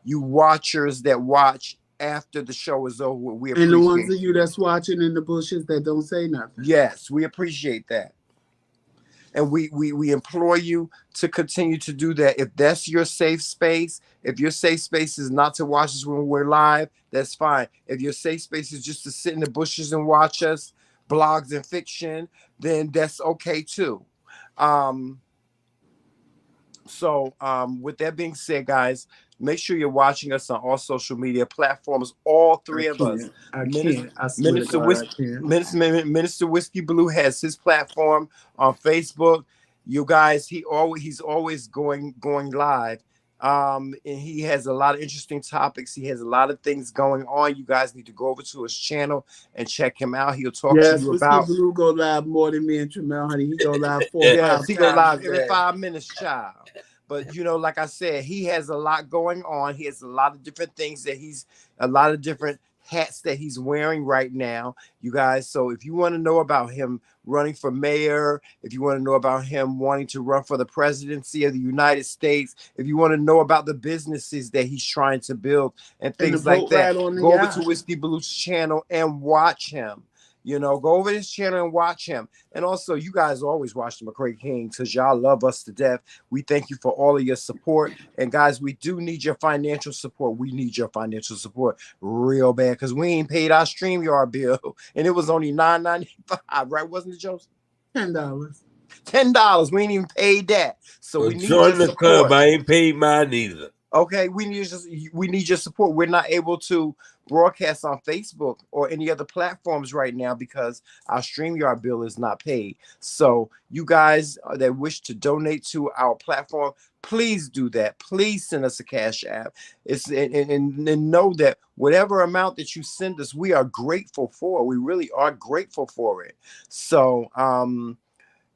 watchers that watch after the show is over. We appreciate, and the ones of you that's watching in the bushes that don't say nothing. Yes, we appreciate that. And we implore you to continue to do that. If that's your safe space, if your safe space is not to watch us when we're live, that's fine. If your safe space is just to sit in the bushes and watch us, blogs and fiction, then that's okay too. So with that being said, guys, make sure you're watching us on all social media platforms. All three of us. Minister Whisky Blu has his platform on Facebook. You guys, he's always going live. And he has a lot of interesting topics. He has a lot of things going on. You guys need to go over to his channel and check him out. He'll talk to you about. Whisky Blu go live more than me and Tramel, honey. He go live 4 yes, he go live every 5 minutes, child. But you know, like I said, he has a lot going on. He has a lot of different things that a lot of different hats that he's wearing right now, you guys. So if you want to know about him running for mayor, if you want to know about him wanting to run for the presidency of the United States, if you want to know about the businesses that he's trying to build and things like that, go over to Whisky Blu's channel and watch him. You know, go over his channel and watch him. And also, you guys always watch the TheMcRaeKingz because y'all love us to death. We thank you for all of your support. And guys, we do need your financial support. We need your financial support real bad, because we ain't paid our StreamYard bill. And it was only $9.95, right? Wasn't it, Joseph? $10. $10. We ain't even paid that. So we need join the club. I ain't paid mine either. Okay, we need your support. We're not able to broadcast on Facebook or any other platforms right now because our StreamYard bill is not paid. So you guys that wish to donate to our platform, please do that. Please send us a Cash App. And know that whatever amount that you send us, we are grateful for. We really are grateful for it. So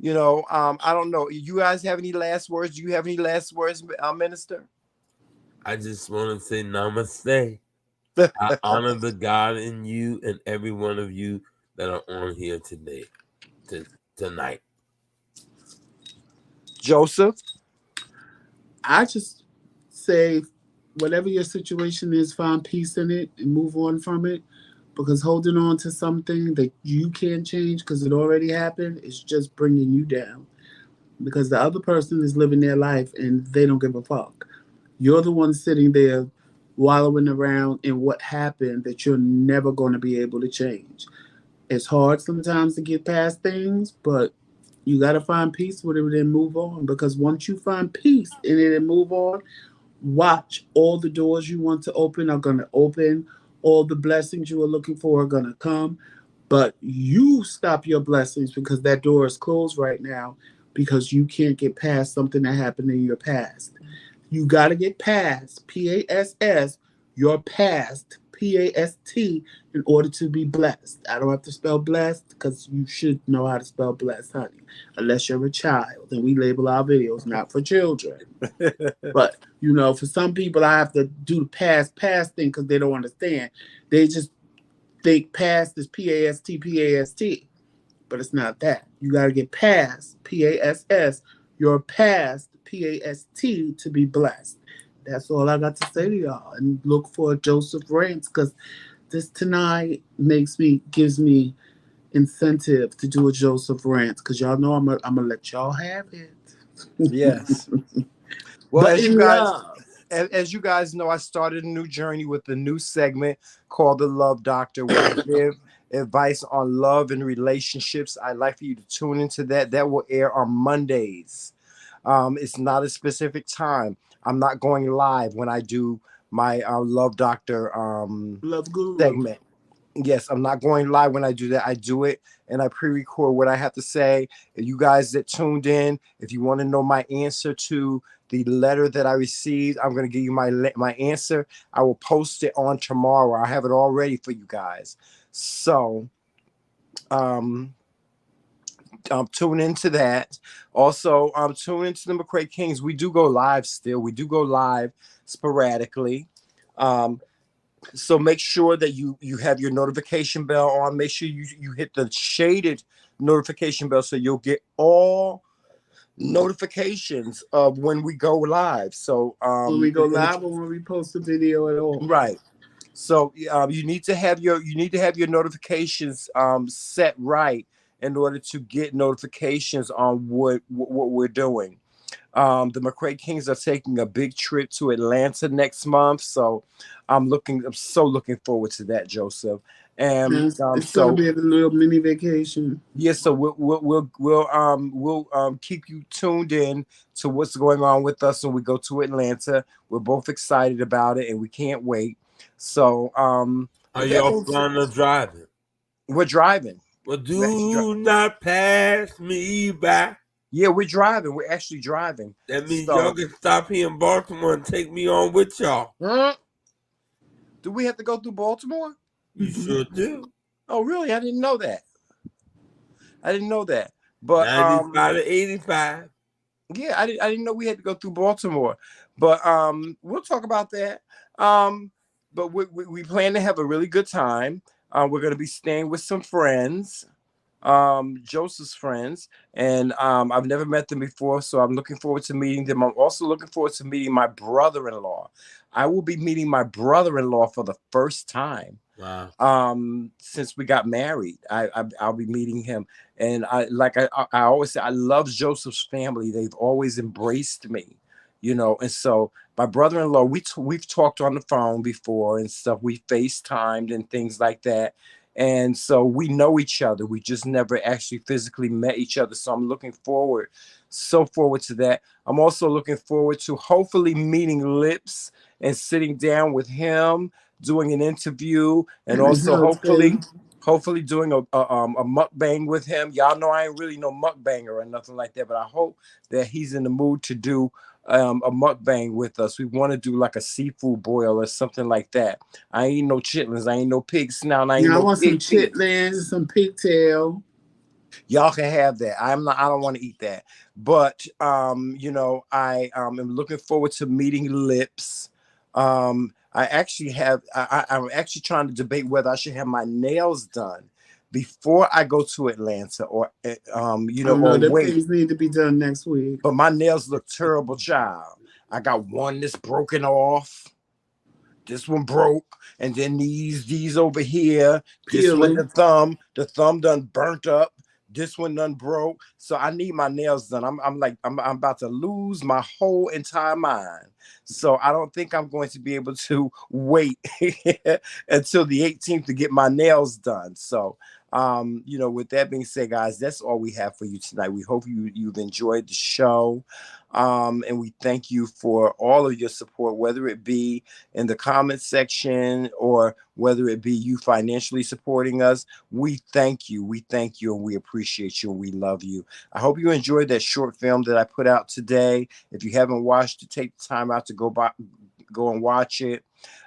you know, I don't know. You guys have any last words? Do you have any last words, Minister? I just want to say namaste. I honor the God in you and every one of you that are on here today, tonight. Joseph? I just say, whatever your situation is, find peace in it and move on from it. Because holding on to something that you can't change because it already happened is just bringing you down. Because the other person is living their life and they don't give a fuck. You're the one sitting there wallowing around in what happened that you're never going to be able to change. It's hard sometimes to get past things, but you got to find peace with it and move on. Because once you find peace in it and move on, watch, all the doors you want to open are going to open. All the blessings you are looking for are going to come. But you stop your blessings because that door is closed right now because you can't get past something that happened in your past. You got to get past, PASS, your past, PAST, in order to be blessed. I don't have to spell blessed because you should know how to spell blessed, honey, unless you're a child. And we label our videos not for children. But, for some people, I have to do the past thing because they don't understand. They just think past is PAST, but it's not that. You got to get past, PASS, your past, PAST, to be blessed. That's all I got to say to y'all. And look for Joseph Rants, because this tonight gives me incentive to do a Joseph Rants, because y'all know I'm gonna let y'all have it. Yes. Well, But as you guys know, I started a new journey with a new segment called The Love Doctor, where I give advice on love and relationships. I'd like for you to tune into that. That will air on Mondays. It's not a specific time. I'm not going live when I do my Love Doctor Love Guru segment. Yes, I'm not going live when I do that. I do it and I pre-record what I have to say. If you guys that tuned in, if you want to know my answer to the letter that I received, I'm going to give you my answer. I will post it on tomorrow. I have it all ready for you guys. So, tune into that. Also, tune into the TheMcRaeKingz. We do go live still. We do go live sporadically. So make sure that you have your notification bell on. Make sure you hit the shaded notification bell so you'll get all notifications of when we go live. So when we go live or when we post a video at all. Right. So you need to have your notifications set right in order to get notifications on what we're doing. The TheMcRaeKingz are taking a big trip to Atlanta next month, so I'm so looking forward to that, Joseph. And it's gonna be a little mini vacation. Yes, so we'll keep you tuned in to what's going on with us when we go to Atlanta. We're both excited about it, and we can't wait. So, are y'all planning on driving? We're driving. Well, do not pass me by. Yeah, we're driving. We're actually driving. That means y'all can stop here in Baltimore and take me on with y'all. Do we have to go through Baltimore? You sure do. Oh, really? I didn't know that. But 95 to 85. Yeah, I didn't know we had to go through Baltimore. But we'll talk about that. But we plan to have a really good time. We're going to be staying with some friends. Joseph's friends, and I've never met them before, so I'm looking forward to meeting them. I'm also looking forward to meeting my brother-in-law. I will be meeting my brother-in-law for the first time. Wow. Since we got married. I'll be meeting him, and I always say, I love Joseph's family. They've always embraced me, and so my brother-in-law, we've talked on the phone before and stuff. We FaceTimed and things like that. And so we know each other. We just never actually physically met each other. So I'm looking forward to that. I'm also looking forward to hopefully meeting Lips and sitting down with him, doing an interview, and also hopefully doing a mukbang with him. Y'all know I ain't really no mukbanger or nothing like that, but I hope that he's in the mood to do a mukbang with us. We want to do like a seafood boil or something like that. I ain't no chitlins. I ain't no pig snout. I want some chitlins, some pigtail. Y'all can have that. I don't want to eat that. But I am looking forward to meeting Lips. I actually have. I'm actually trying to debate whether I should have my nails done before I go to Atlanta, or you know, Oh no, or them wait. things need to be done next week. But my nails look terrible, child. I got one that's broken off. This one broke, and then these over here. This one, Peely. the thumb done burnt up. This one done broke. So I need my nails done. I'm about to lose my whole entire mind. So I don't think I'm going to be able to wait until the 18th to get my nails done. So you know, with that being said, guys, that's all we have for you tonight. We hope you've enjoyed the show. And we thank you for all of your support, whether it be in the comment section or whether it be you financially supporting us. We thank you. We thank you, and we appreciate you, and we love you. I hope you enjoyed that short film that I put out today. If you haven't watched it, take the time out to go and watch it,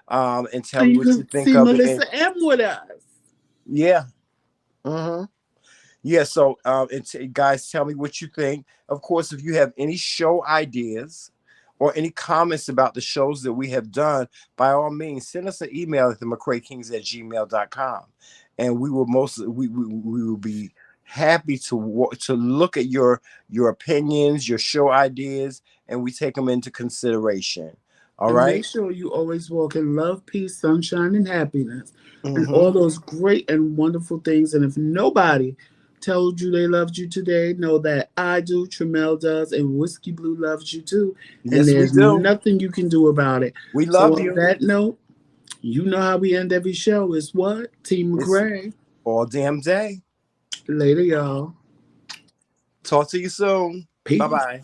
and tell me what you think see of Melissa it. M with us. Yeah. Mm-hmm. Yeah, so guys, tell me what you think. Of course, if you have any show ideas or any comments about the shows that we have done, by all means, send us an email at TheMcRaeKingz@gmail.com, and we will we will be happy to look at your opinions, your show ideas, and we take them into consideration. All And right. make sure you always walk in love, peace, sunshine, and happiness, and Mm-hmm. all those great and wonderful things. And if nobody told you they loved you today, know that I do, Tremel does, and Whisky Blu loves you too. Yes, And there's we do. nothing you can do about it. We So love on you. that note, you know how we end every show is what? Team McRae. All damn day. Later, y'all. Talk to you soon. Peace. Bye-bye.